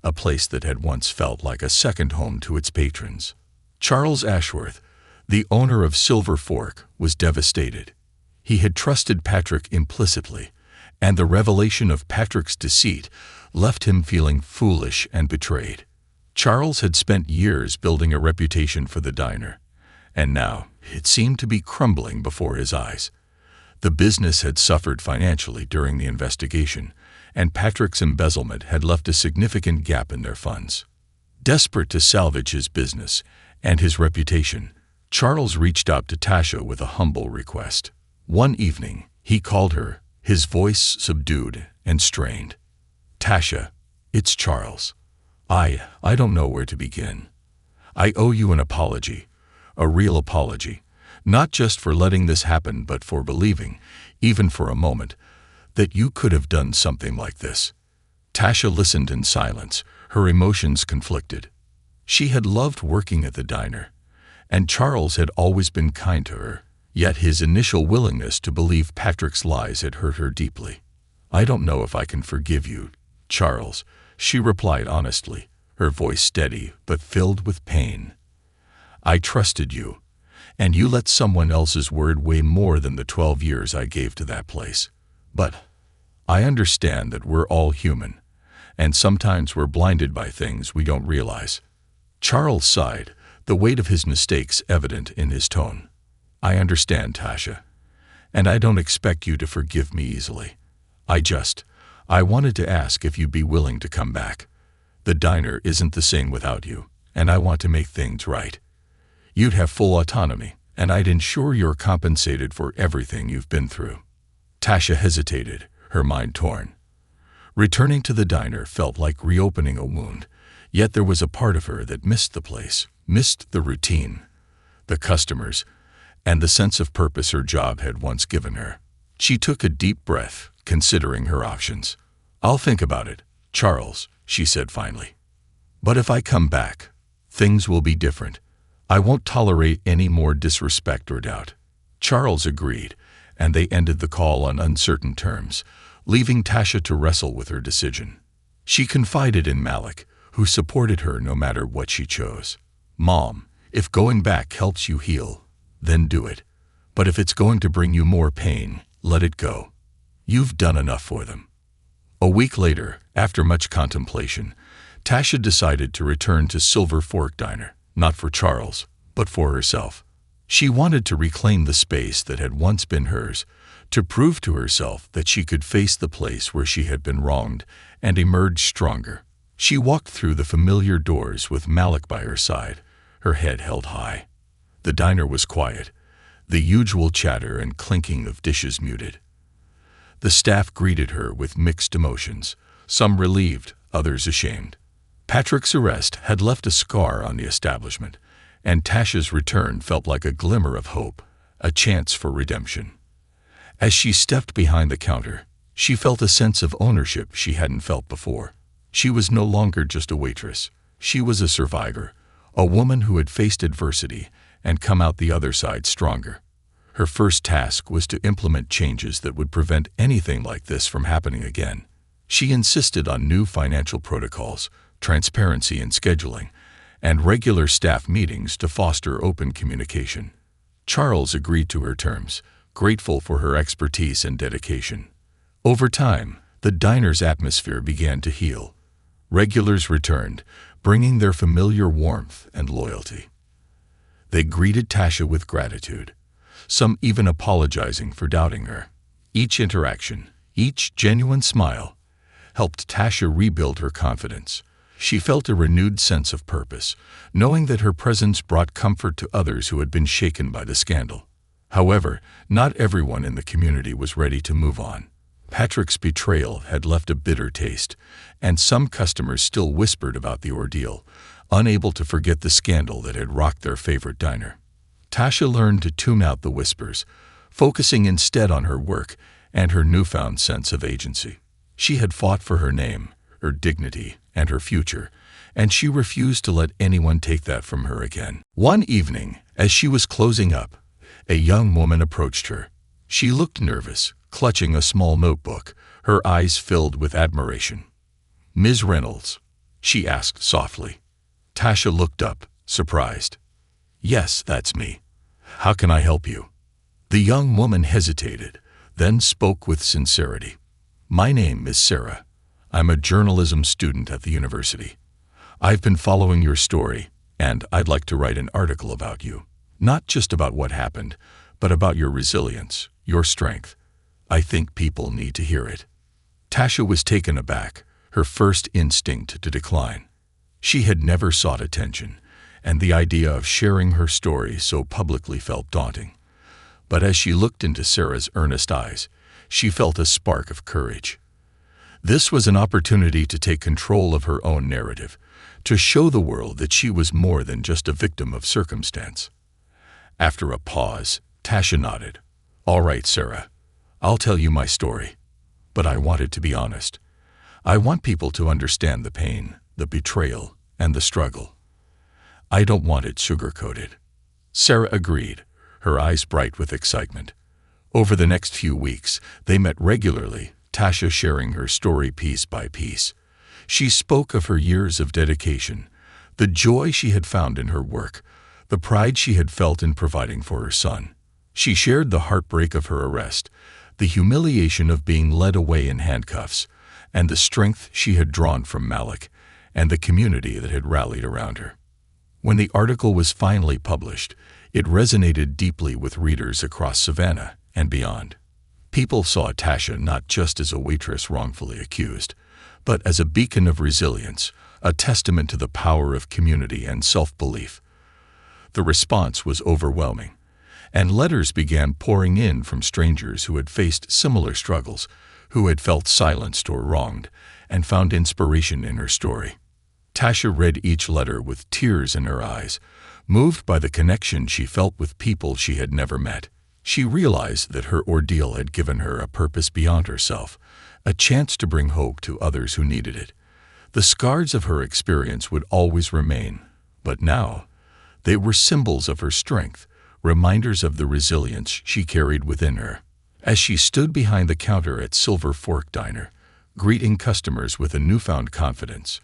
a place that had once felt like a second home to its patrons. Charles Ashworth, the owner of Silver Fork, was devastated. He had trusted Patrick implicitly, and the revelation of Patrick's deceit left him feeling foolish and betrayed. Charles had spent years building a reputation for the diner, and now it seemed to be crumbling before his eyes. The business had suffered financially during the investigation, and Patrick's embezzlement had left a significant gap in their funds. Desperate to salvage his business and his reputation, Charles reached out to Tasha with a humble request. One evening, he called her, his voice subdued and strained. "Tasha, it's Charles. I don't know where to begin. I owe you an apology, a real apology, not just for letting this happen but for believing, even for a moment, that you could have done something like this." Tasha listened in silence, her emotions conflicted. She had loved working at the diner, and Charles had always been kind to her, yet his initial willingness to believe Patrick's lies had hurt her deeply. "I don't know if I can forgive you, Charles," she replied honestly, her voice steady but filled with pain. "I trusted you, and you let someone else's word weigh more than the 12 years I gave to that place. But I understand that we're all human, and sometimes we're blinded by things we don't realize." Charles sighed, the weight of his mistakes evident in his tone. "I understand, Tasha, and I don't expect you to forgive me easily. I wanted to ask if you'd be willing to come back. The diner isn't the same without you, and I want to make things right. You'd have full autonomy, and I'd ensure you're compensated for everything you've been through." Tasha hesitated, her mind torn. Returning to the diner felt like reopening a wound, yet there was a part of her that missed the place, missed the routine, the customers, and the sense of purpose her job had once given her. She took a deep breath, considering her options. "I'll think about it, Charles," she said finally. "But if I come back, things will be different. I won't tolerate any more disrespect or doubt." Charles agreed, and they ended the call on uncertain terms, leaving Tasha to wrestle with her decision. She confided in Malik, who supported her no matter what she chose. "Mom, if going back helps you heal, then do it. But if it's going to bring you more pain, let it go. You've done enough for them." A week later, after much contemplation, Tasha decided to return to Silver Fork Diner, not for Charles, but for herself. She wanted to reclaim the space that had once been hers, to prove to herself that she could face the place where she had been wronged and emerge stronger. She walked through the familiar doors with Malik by her side, her head held high. The diner was quiet, the usual chatter and clinking of dishes muted. The staff greeted her with mixed emotions, some relieved, others ashamed. Patrick's arrest had left a scar on the establishment, and Tasha's return felt like a glimmer of hope, a chance for redemption. As she stepped behind the counter, she felt a sense of ownership she hadn't felt before. She was no longer just a waitress. She was a survivor, a woman who had faced adversity and come out the other side stronger. Her first task was to implement changes that would prevent anything like this from happening again. She insisted on new financial protocols, transparency in scheduling, and regular staff meetings to foster open communication. Charles agreed to her terms, grateful for her expertise and dedication. Over time, the diner's atmosphere began to heal. Regulars returned, bringing their familiar warmth and loyalty. They greeted Tasha with gratitude, some even apologizing for doubting her. Each interaction, each genuine smile, helped Tasha rebuild her confidence. She felt a renewed sense of purpose, knowing that her presence brought comfort to others who had been shaken by the scandal. However, not everyone in the community was ready to move on. Patrick's betrayal had left a bitter taste, and some customers still whispered about the ordeal, unable to forget the scandal that had rocked their favorite diner. Tasha learned to tune out the whispers, focusing instead on her work and her newfound sense of agency. She had fought for her name, her dignity, and her future, and she refused to let anyone take that from her again. One evening, as she was closing up, a young woman approached her. She looked nervous, clutching a small notebook, her eyes filled with admiration. "Ms. Reynolds?" she asked softly. Tasha looked up, surprised. "Yes, that's me. How can I help you?" The young woman hesitated, then spoke with sincerity. "My name is Sarah. I'm a journalism student at the university. I've been following your story, and I'd like to write an article about you. Not just about what happened, but about your resilience, your strength. I think people need to hear it." Tasha was taken aback, her first instinct to decline. She had never sought attention, and the idea of sharing her story so publicly felt daunting. But as she looked into Sarah's earnest eyes, she felt a spark of courage. This was an opportunity to take control of her own narrative, to show the world that she was more than just a victim of circumstance. After a pause, Tasha nodded. "All right, Sarah, I'll tell you my story. But I want it to be honest. I want people to understand the pain, the betrayal, and the struggle. I don't want it sugar-coated." Sarah agreed, her eyes bright with excitement. Over the next few weeks, they met regularly, Tasha sharing her story piece by piece. She spoke of her years of dedication, the joy she had found in her work, the pride she had felt in providing for her son. She shared the heartbreak of her arrest, the humiliation of being led away in handcuffs, and the strength she had drawn from Malik and the community that had rallied around her. When the article was finally published, it resonated deeply with readers across Savannah and beyond. People saw Tasha not just as a waitress wrongfully accused, but as a beacon of resilience, a testament to the power of community and self-belief. The response was overwhelming, and letters began pouring in from strangers who had faced similar struggles, who had felt silenced or wronged, and found inspiration in her story. Tasha read each letter with tears in her eyes, moved by the connection she felt with people she had never met. She realized that her ordeal had given her a purpose beyond herself, a chance to bring hope to others who needed it. The scars of her experience would always remain, but now they were symbols of her strength, reminders of the resilience she carried within her. As she stood behind the counter at Silver Fork Diner, greeting customers with a newfound confidence,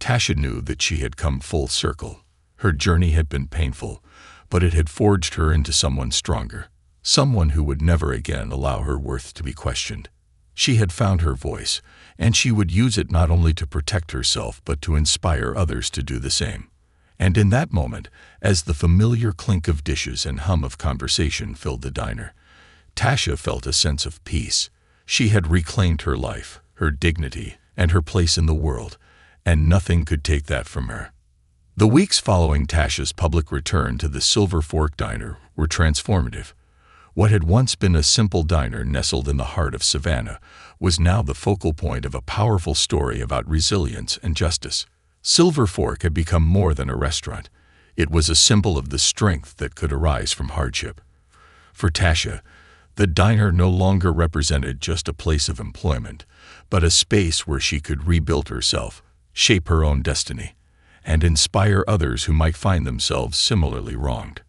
Tasha knew that she had come full circle. Her journey had been painful, but it had forged her into someone stronger, someone who would never again allow her worth to be questioned. She had found her voice, and she would use it not only to protect herself but to inspire others to do the same. And in that moment, as the familiar clink of dishes and hum of conversation filled the diner, Tasha felt a sense of peace. She had reclaimed her life, her dignity, and her place in the world, and nothing could take that from her. The weeks following Tasha's public return to the Silver Fork Diner were transformative. What had once been a simple diner nestled in the heart of Savannah was now the focal point of a powerful story about resilience and justice. Silver Fork had become more than a restaurant. It was a symbol of the strength that could arise from hardship. For Tasha, the diner no longer represented just a place of employment, but a space where she could rebuild herself, shape her own destiny, and inspire others who might find themselves similarly wronged.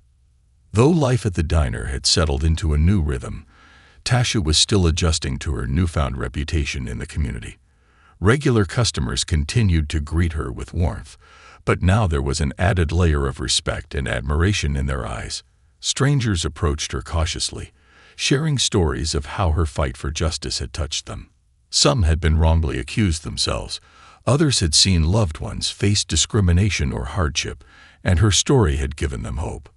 Though life at the diner had settled into a new rhythm, Tasha was still adjusting to her newfound reputation in the community. Regular customers continued to greet her with warmth, but now there was an added layer of respect and admiration in their eyes. Strangers approached her cautiously, sharing stories of how her fight for justice had touched them. Some had been wrongly accused themselves, others had seen loved ones face discrimination or hardship, and her story had given them hope.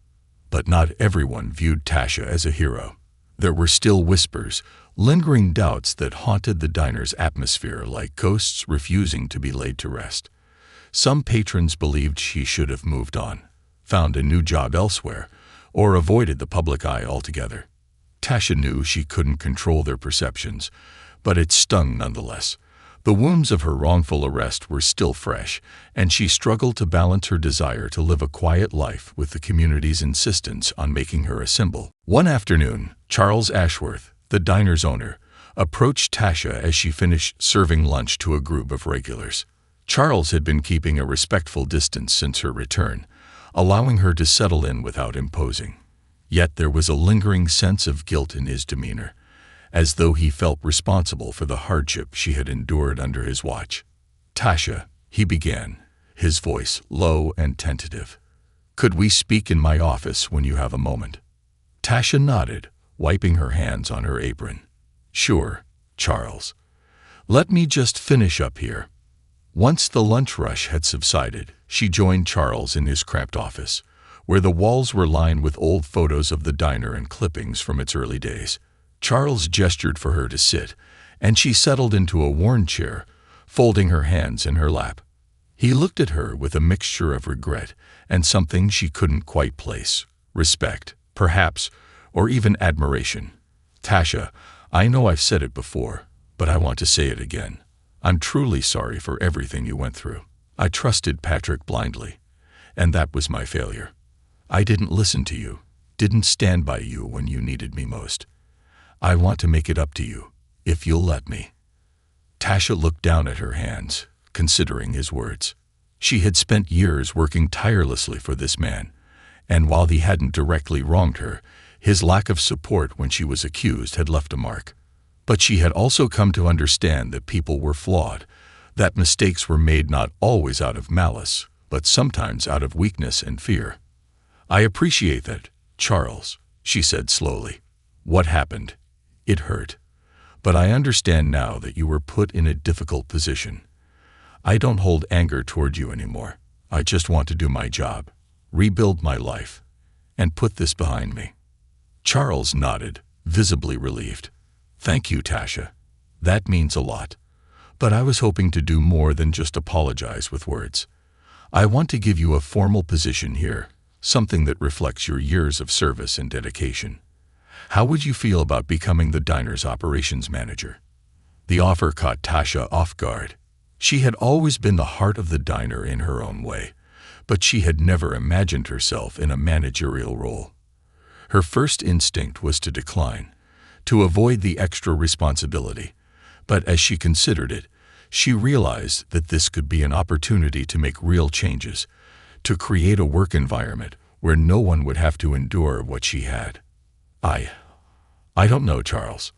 But not everyone viewed Tasha as a hero. There were still whispers, lingering doubts that haunted the diner's atmosphere like ghosts refusing to be laid to rest. Some patrons believed she should have moved on, found a new job elsewhere, or avoided the public eye altogether. Tasha knew she couldn't control their perceptions, but it stung nonetheless. The wounds of her wrongful arrest were still fresh, and she struggled to balance her desire to live a quiet life with the community's insistence on making her a symbol. One afternoon, Charles Ashworth, the diner's owner, approached Tasha as she finished serving lunch to a group of regulars. Charles had been keeping a respectful distance since her return, allowing her to settle in without imposing. Yet there was a lingering sense of guilt in his demeanor, as though he felt responsible for the hardship she had endured under his watch. "Tasha," he began, his voice low and tentative, "could we speak in my office when you have a moment?" Tasha nodded, wiping her hands on her apron. "Sure, Charles. Let me just finish up here." Once the lunch rush had subsided, she joined Charles in his cramped office, where the walls were lined with old photos of the diner and clippings from its early days. Charles gestured for her to sit, and she settled into a worn chair, folding her hands in her lap. He looked at her with a mixture of regret and something she couldn't quite place, respect, perhaps, or even admiration. "Tasha, I know I've said it before, but I want to say it again. I'm truly sorry for everything you went through. I trusted Patrick blindly, and that was my failure. I didn't listen to you, didn't stand by you when you needed me most. I want to make it up to you, if you'll let me." Tasha looked down at her hands, considering his words. She had spent years working tirelessly for this man, and while he hadn't directly wronged her, his lack of support when she was accused had left a mark. But she had also come to understand that people were flawed, that mistakes were made not always out of malice, but sometimes out of weakness and fear. "I appreciate that, Charles," she said slowly. "What happened? It hurt. But I understand now that you were put in a difficult position. I don't hold anger toward you anymore. I just want to do my job, rebuild my life, and put this behind me." Charles nodded, visibly relieved. "Thank you, Tasha. That means a lot. But I was hoping to do more than just apologize with words. I want to give you a formal position here, something that reflects your years of service and dedication. How would you feel about becoming the diner's operations manager?" The offer caught Tasha off guard. She had always been the heart of the diner in her own way, but she had never imagined herself in a managerial role. Her first instinct was to decline, to avoid the extra responsibility, but as she considered it, she realized that this could be an opportunity to make real changes, to create a work environment where no one would have to endure what she had. I don't know, Charles.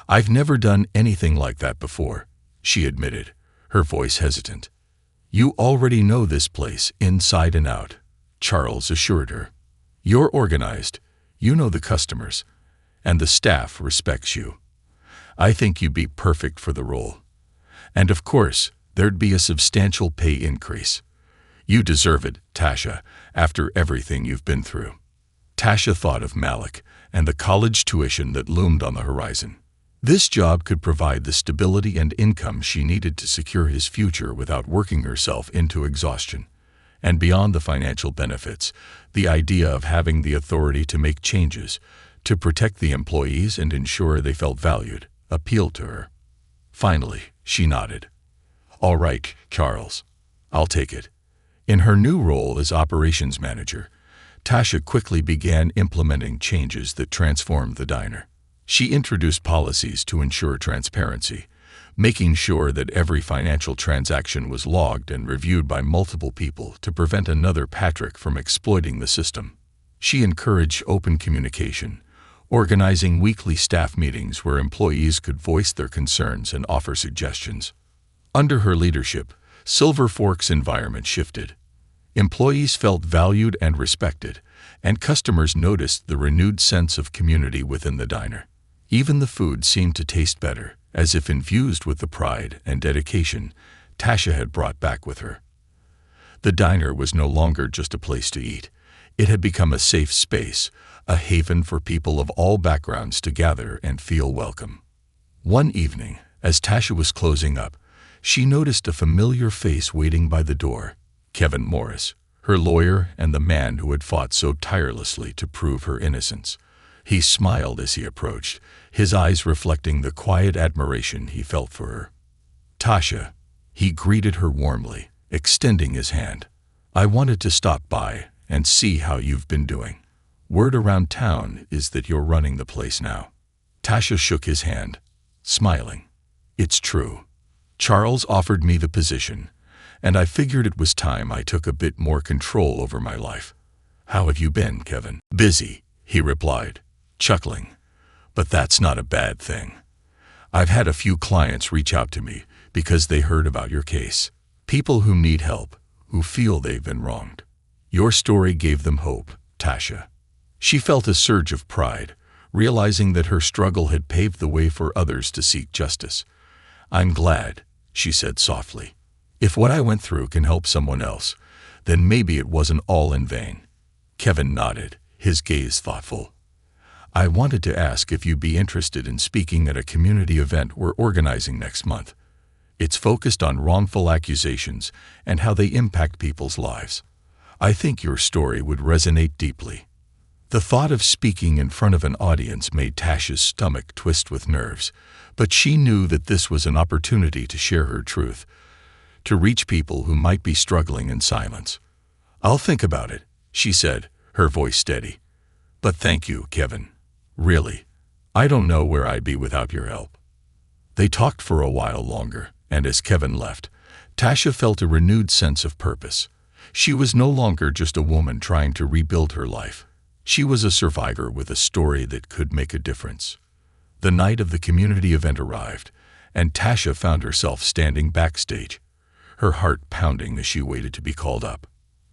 I've never done anything like that before," she admitted, her voice hesitant. "You already know this place inside and out," Charles assured her. "You're organized, you know the customers, and the staff respects you. I think you'd be perfect for the role. And of course, there'd be a substantial pay increase. You deserve it, Tasha, after everything you've been through. Tasha thought of Malik and the college tuition that loomed on the horizon. This job could provide the stability and income she needed to secure his future without working herself into exhaustion. And beyond the financial benefits, the idea of having the authority to make changes, to protect the employees and ensure they felt valued, appealed to her. Finally, she nodded. All right, Charles. I'll take it. In her new role as operations manager, Tasha quickly began implementing changes that transformed the diner. She introduced policies to ensure transparency, making sure that every financial transaction was logged and reviewed by multiple people to prevent another Patrick from exploiting the system. She encouraged open communication, organizing weekly staff meetings where employees could voice their concerns and offer suggestions. Under her leadership, Silver Fork's environment shifted. Employees felt valued and respected, and customers noticed the renewed sense of community within the diner. Even the food seemed to taste better, as if infused with the pride and dedication Tasha had brought back with her. The diner was no longer just a place to eat. It had become a safe space, a haven for people of all backgrounds to gather and feel welcome. One evening, as Tasha was closing up, she noticed a familiar face waiting by the door. Kevin Morris, her lawyer and the man who had fought so tirelessly to prove her innocence. He smiled as he approached, his eyes reflecting the quiet admiration he felt for her. Tasha, he greeted her warmly, extending his hand. I wanted to stop by and see how you've been doing. Word around town is that you're running the place now. Tasha shook his hand, smiling. It's true. Charles offered me the position, and I figured it was time I took a bit more control over my life. How have you been, Kevin? Busy, he replied, chuckling. But that's not a bad thing. I've had a few clients reach out to me because they heard about your case. People who need help, who feel they've been wronged. Your story gave them hope, Tasha. She felt a surge of pride, realizing that her struggle had paved the way for others to seek justice. I'm glad, she said softly. If what I went through can help someone else, then maybe it wasn't all in vain. Kevin nodded, his gaze thoughtful. I wanted to ask if you'd be interested in speaking at a community event we're organizing next month. It's focused on wrongful accusations and how they impact people's lives. I think your story would resonate deeply. The thought of speaking in front of an audience made Tasha's stomach twist with nerves, but she knew that this was an opportunity to share her truth, to reach people who might be struggling in silence. I'll think about it, she said, her voice steady. But thank you, Kevin. Really, I don't know where I'd be without your help. They talked for a while longer, and as Kevin left, Tasha felt a renewed sense of purpose. She was no longer just a woman trying to rebuild her life. She was a survivor with a story that could make a difference. The night of the community event arrived, and Tasha found herself standing backstage, her heart pounding as she waited to be called up.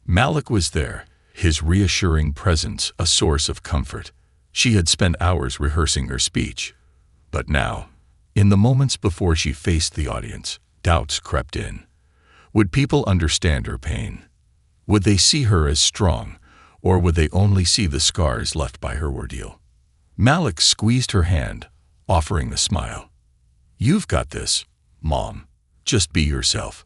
Malik was there, his reassuring presence a source of comfort. She had spent hours rehearsing her speech, but now, in the moments before she faced the audience, doubts crept in. Would people understand her pain? Would they see her as strong, or would they only see the scars left by her ordeal? Malik squeezed her hand, offering a smile. You've got this, Mom. Just be yourself.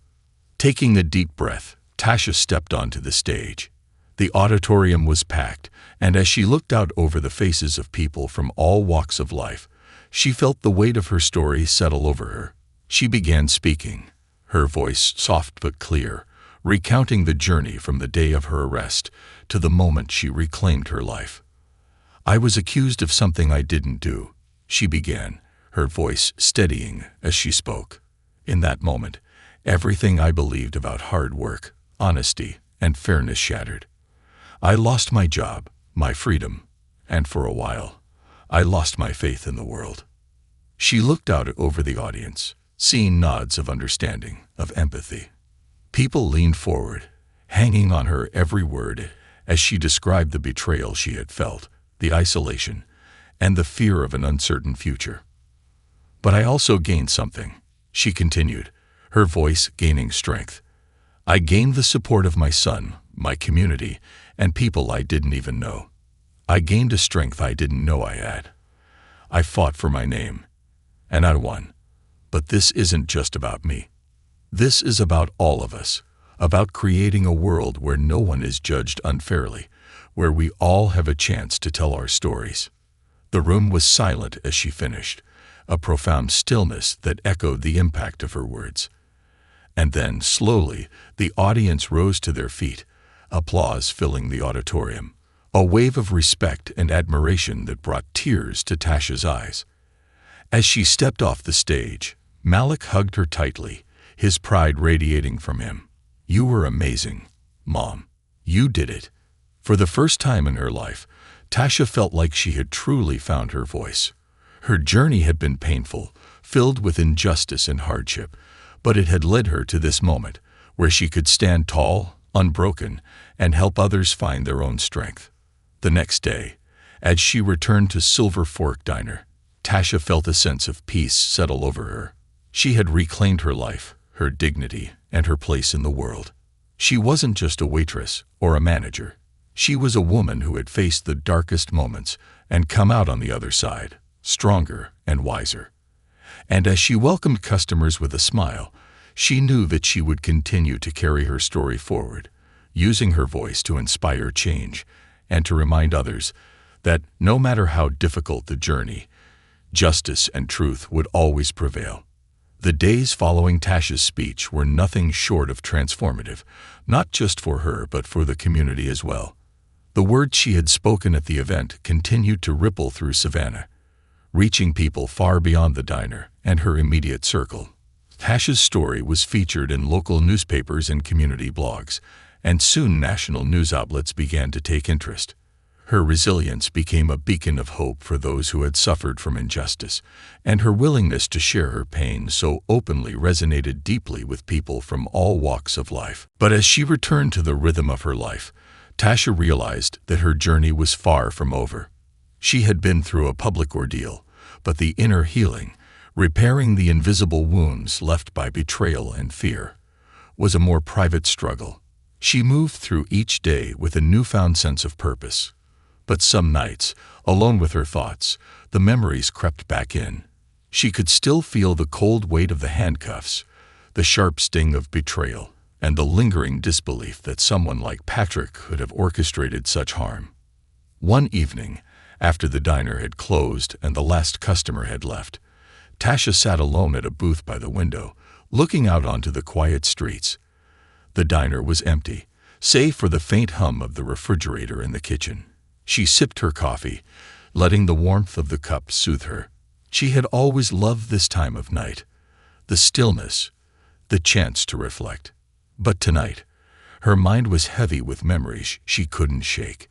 Taking a deep breath, Tasha stepped onto the stage. The auditorium was packed, and as she looked out over the faces of people from all walks of life, she felt the weight of her story settle over her. She began speaking, her voice soft but clear, recounting the journey from the day of her arrest to the moment she reclaimed her life. I was accused of something I didn't do, she began, her voice steadying as she spoke. In that moment, everything I believed about hard work, honesty, and fairness shattered. I lost my job, my freedom, and for a while, I lost my faith in the world. She looked out over the audience, seeing nods of understanding, of empathy. People leaned forward, hanging on her every word as she described the betrayal she had felt, the isolation, and the fear of an uncertain future. But I also gained something, she continued, her voice gaining strength. I gained the support of my son, my community, and people I didn't even know. I gained a strength I didn't know I had. I fought for my name, and I won. But this isn't just about me. This is about all of us, about creating a world where no one is judged unfairly, where we all have a chance to tell our stories. The room was silent as she finished, a profound stillness that echoed the impact of her words. And then, slowly, the audience rose to their feet, applause filling the auditorium, a wave of respect and admiration that brought tears to Tasha's eyes. As she stepped off the stage, Malik hugged her tightly, his pride radiating from him. "You were amazing, Mom. You did it." For the first time in her life, Tasha felt like she had truly found her voice. Her journey had been painful, filled with injustice and hardship, but it had led her to this moment, where she could stand tall, unbroken, and help others find their own strength. The next day, as she returned to Silver Fork Diner, Tasha felt a sense of peace settle over her. She had reclaimed her life, her dignity, and her place in the world. She wasn't just a waitress or a manager. She was a woman who had faced the darkest moments and come out on the other side, stronger and wiser. And as she welcomed customers with a smile, she knew that she would continue to carry her story forward, using her voice to inspire change and to remind others that no matter how difficult the journey, justice and truth would always prevail. The days following Tasha's speech were nothing short of transformative, not just for her but for the community as well. The words she had spoken at the event continued to ripple through Savannah, reaching people far beyond the diner and her immediate circle. Tasha's story was featured in local newspapers and community blogs, and soon national news outlets began to take interest. Her resilience became a beacon of hope for those who had suffered from injustice, and her willingness to share her pain so openly resonated deeply with people from all walks of life. But as she returned to the rhythm of her life, Tasha realized that her journey was far from over. She had been through a public ordeal, but the inner healing, repairing the invisible wounds left by betrayal and fear, was a more private struggle. She moved through each day with a newfound sense of purpose. But some nights, alone with her thoughts, the memories crept back in. She could still feel the cold weight of the handcuffs, the sharp sting of betrayal, and the lingering disbelief that someone like Patrick could have orchestrated such harm. One evening, after the diner had closed and the last customer had left, Tasha sat alone at a booth by the window, looking out onto the quiet streets. The diner was empty, save for the faint hum of the refrigerator in the kitchen. She sipped her coffee, letting the warmth of the cup soothe her. She had always loved this time of night, the stillness, the chance to reflect. But tonight, her mind was heavy with memories she couldn't shake.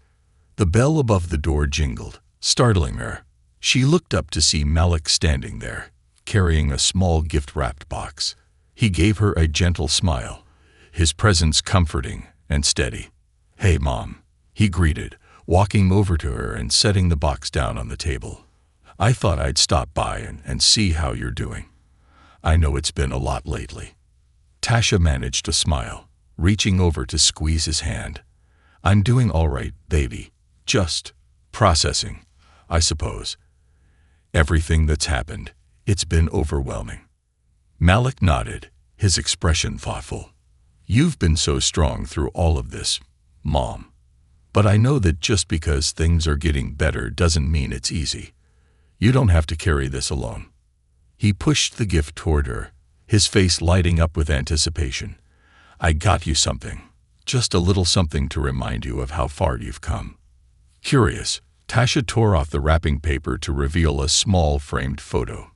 The bell above the door jingled, startling her. She looked up to see Malik standing there, carrying a small gift-wrapped box. He gave her a gentle smile, his presence comforting and steady. "Hey, Mom," he greeted, walking over to her and setting the box down on the table. "I thought I'd stop by and see how you're doing. I know it's been a lot lately." Tasha managed a smile, reaching over to squeeze his hand. "I'm doing all right, baby. Just processing, I suppose. Everything that's happened, it's been overwhelming." Malik nodded, his expression thoughtful. "You've been so strong through all of this, Mom. But I know that just because things are getting better doesn't mean it's easy. You don't have to carry this alone." He pushed the gift toward her, his face lighting up with anticipation. "I got you something, just a little something to remind you of how far you've come." Curious, Tasha tore off the wrapping paper to reveal a small framed photo.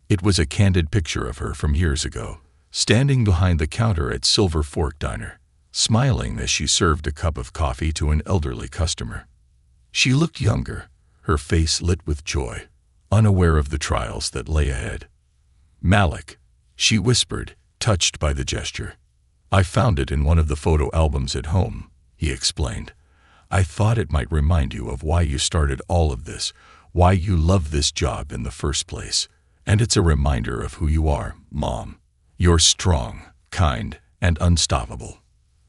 It was a candid picture of her from years ago, standing behind the counter at Silver Fork Diner, smiling as she served a cup of coffee to an elderly customer. She looked younger, her face lit with joy, unaware of the trials that lay ahead. "Malik," she whispered, touched by the gesture. "I found it in one of the photo albums at home," he explained. "I thought it might remind you of why you started all of this, why you love this job in the first place. And it's a reminder of who you are, Mom. You're strong, kind, and unstoppable."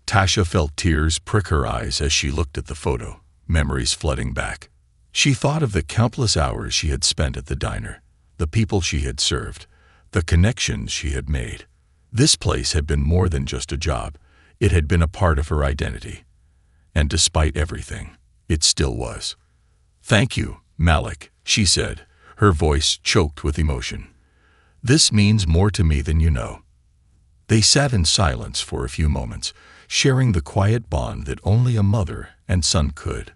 Tasha felt tears prick her eyes as she looked at the photo, memories flooding back. She thought of the countless hours she had spent at the diner, the people she had served, the connections she had made. This place had been more than just a job. It had been a part of her identity. And despite everything, it still was. "Thank you, Malik," she said, her voice choked with emotion. "This means more to me than you know." They sat in silence for a few moments, sharing the quiet bond that only a mother and son could.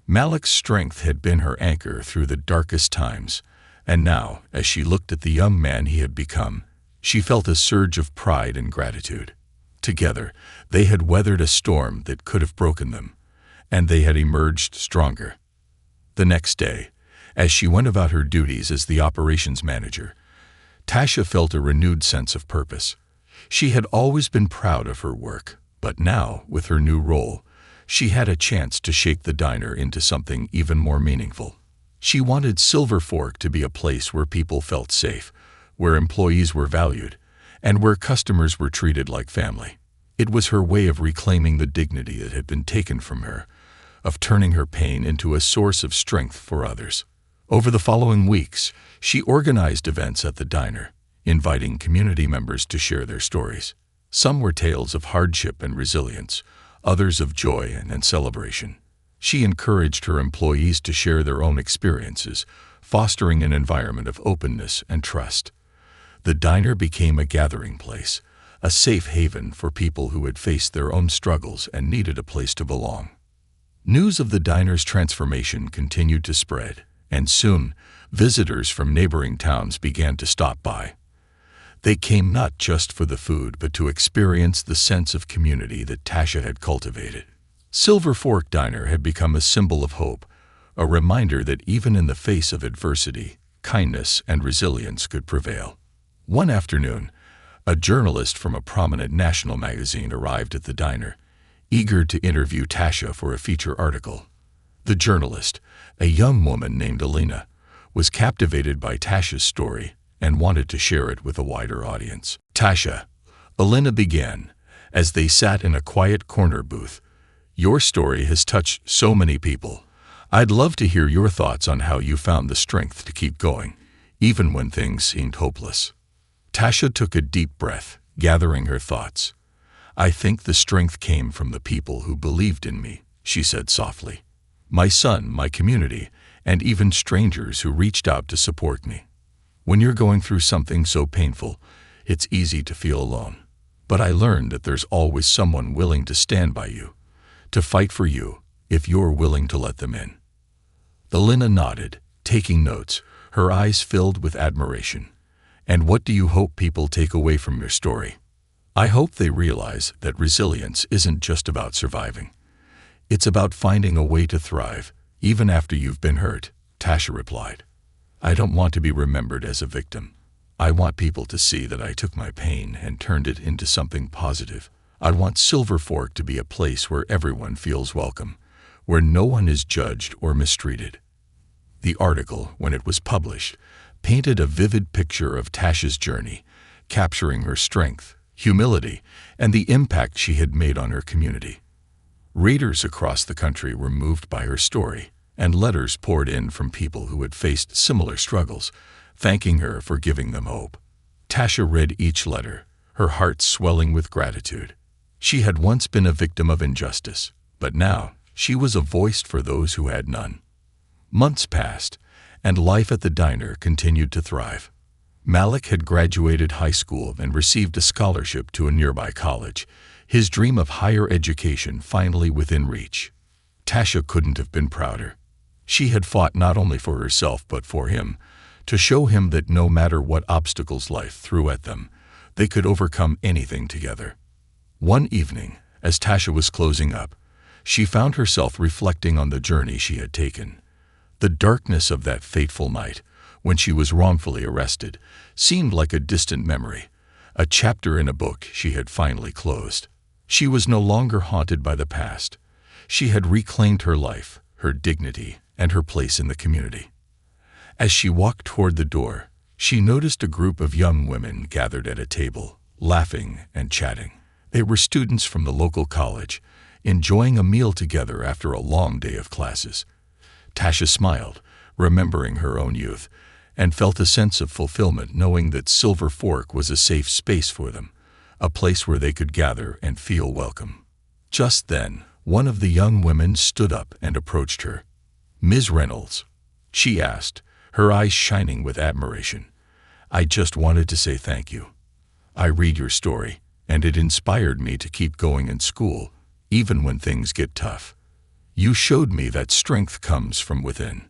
Malik's strength had been her anchor through the darkest times, and now, as she looked at the young man he had become, she felt a surge of pride and gratitude. Together, they had weathered a storm that could have broken them, and they had emerged stronger. The next day, as she went about her duties as the operations manager, Tasha felt a renewed sense of purpose. She had always been proud of her work, but now, with her new role, she had a chance to shape the diner into something even more meaningful. She wanted Silver Fork to be a place where people felt safe, where employees were valued, and where customers were treated like family. It was her way of reclaiming the dignity that had been taken from her, of turning her pain into a source of strength for others. Over the following weeks, she organized events at the diner, inviting community members to share their stories. Some were tales of hardship and resilience, others of joy and celebration. She encouraged her employees to share their own experiences, fostering an environment of openness and trust. The diner became a gathering place, a safe haven for people who had faced their own struggles and needed a place to belong. News of the diner's transformation continued to spread, and soon, visitors from neighboring towns began to stop by. They came not just for the food, but to experience the sense of community that Tasha had cultivated. Silver Fork Diner had become a symbol of hope, a reminder that even in the face of adversity, kindness and resilience could prevail. One afternoon, a journalist from a prominent national magazine arrived at the diner, eager to interview Tasha for a feature article. The journalist, a young woman named Alina, was captivated by Tasha's story and wanted to share it with a wider audience. "Tasha," Alina began, as they sat in a quiet corner booth, "your story has touched so many people. I'd love to hear your thoughts on how you found the strength to keep going, even when things seemed hopeless." Tasha took a deep breath, gathering her thoughts. "I think the strength came from the people who believed in me," she said softly. "My son, my community, and even strangers who reached out to support me. When you're going through something so painful, it's easy to feel alone. But I learned that there's always someone willing to stand by you, to fight for you, if you're willing to let them in." Alina nodded, taking notes, her eyes filled with admiration. "And what do you hope people take away from your story?" "I hope they realize that resilience isn't just about surviving. It's about finding a way to thrive, even after you've been hurt," Tasha replied. "I don't want to be remembered as a victim. I want people to see that I took my pain and turned it into something positive. I want Silver Fork to be a place where everyone feels welcome, where no one is judged or mistreated." The article, when it was published, painted a vivid picture of Tasha's journey, capturing her strength, humility, and the impact she had made on her community. Readers across the country were moved by her story, and letters poured in from people who had faced similar struggles, thanking her for giving them hope. Tasha read each letter, her heart swelling with gratitude. She had once been a victim of injustice, but now she was a voice for those who had none. Months passed, and life at the diner continued to thrive. Malik had graduated high school and received a scholarship to a nearby college, his dream of higher education finally within reach. Tasha couldn't have been prouder. She had fought not only for herself but for him, to show him that no matter what obstacles life threw at them, they could overcome anything together. One evening, as Tasha was closing up, she found herself reflecting on the journey she had taken. The darkness of that fateful night, when she was wrongfully arrested, seemed like a distant memory, a chapter in a book she had finally closed. She was no longer haunted by the past. She had reclaimed her life, her dignity, and her place in the community. As she walked toward the door, she noticed a group of young women gathered at a table, laughing and chatting. They were students from the local college, enjoying a meal together after a long day of classes. Tasha smiled, remembering her own youth, and felt a sense of fulfillment knowing that Silver Fork was a safe space for them, a place where they could gather and feel welcome. Just then, one of the young women stood up and approached her. "Ms. Reynolds," she asked, her eyes shining with admiration, "I just wanted to say thank you. I read your story, and it inspired me to keep going in school, even when things get tough. You showed me that strength comes from within."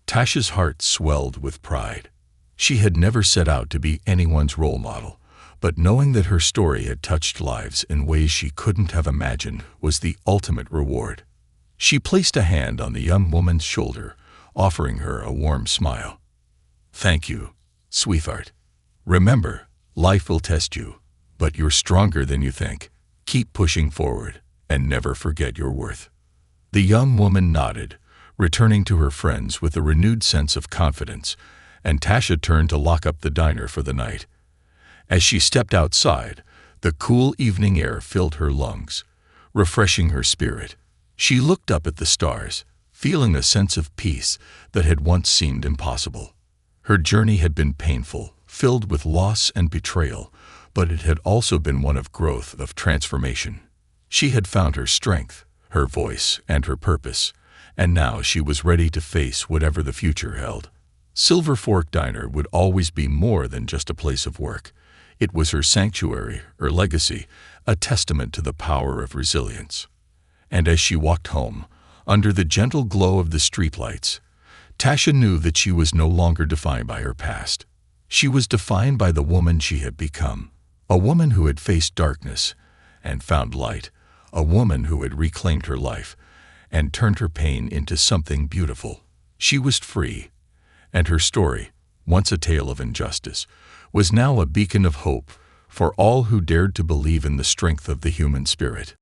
Tasha's heart swelled with pride. She had never set out to be anyone's role model, but knowing that her story had touched lives in ways she couldn't have imagined was the ultimate reward. She placed a hand on the young woman's shoulder, offering her a warm smile. "Thank you, sweetheart. Remember, life will test you, but you're stronger than you think. Keep pushing forward, and never forget your worth." The young woman nodded, returning to her friends with a renewed sense of confidence, and Tasha turned to lock up the diner for the night. As she stepped outside, the cool evening air filled her lungs, refreshing her spirit. She looked up at the stars, feeling a sense of peace that had once seemed impossible. Her journey had been painful, filled with loss and betrayal, but it had also been one of growth, of transformation. She had found her strength, her voice, and her purpose, and now she was ready to face whatever the future held. Silver Fork Diner would always be more than just a place of work. It was her sanctuary, her legacy, a testament to the power of resilience. And as she walked home, under the gentle glow of the streetlights, Tasha knew that she was no longer defined by her past. She was defined by the woman she had become, a woman who had faced darkness and found light, a woman who had reclaimed her life and turned her pain into something beautiful. She was free, and her story, once a tale of injustice, was now a beacon of hope for all who dared to believe in the strength of the human spirit.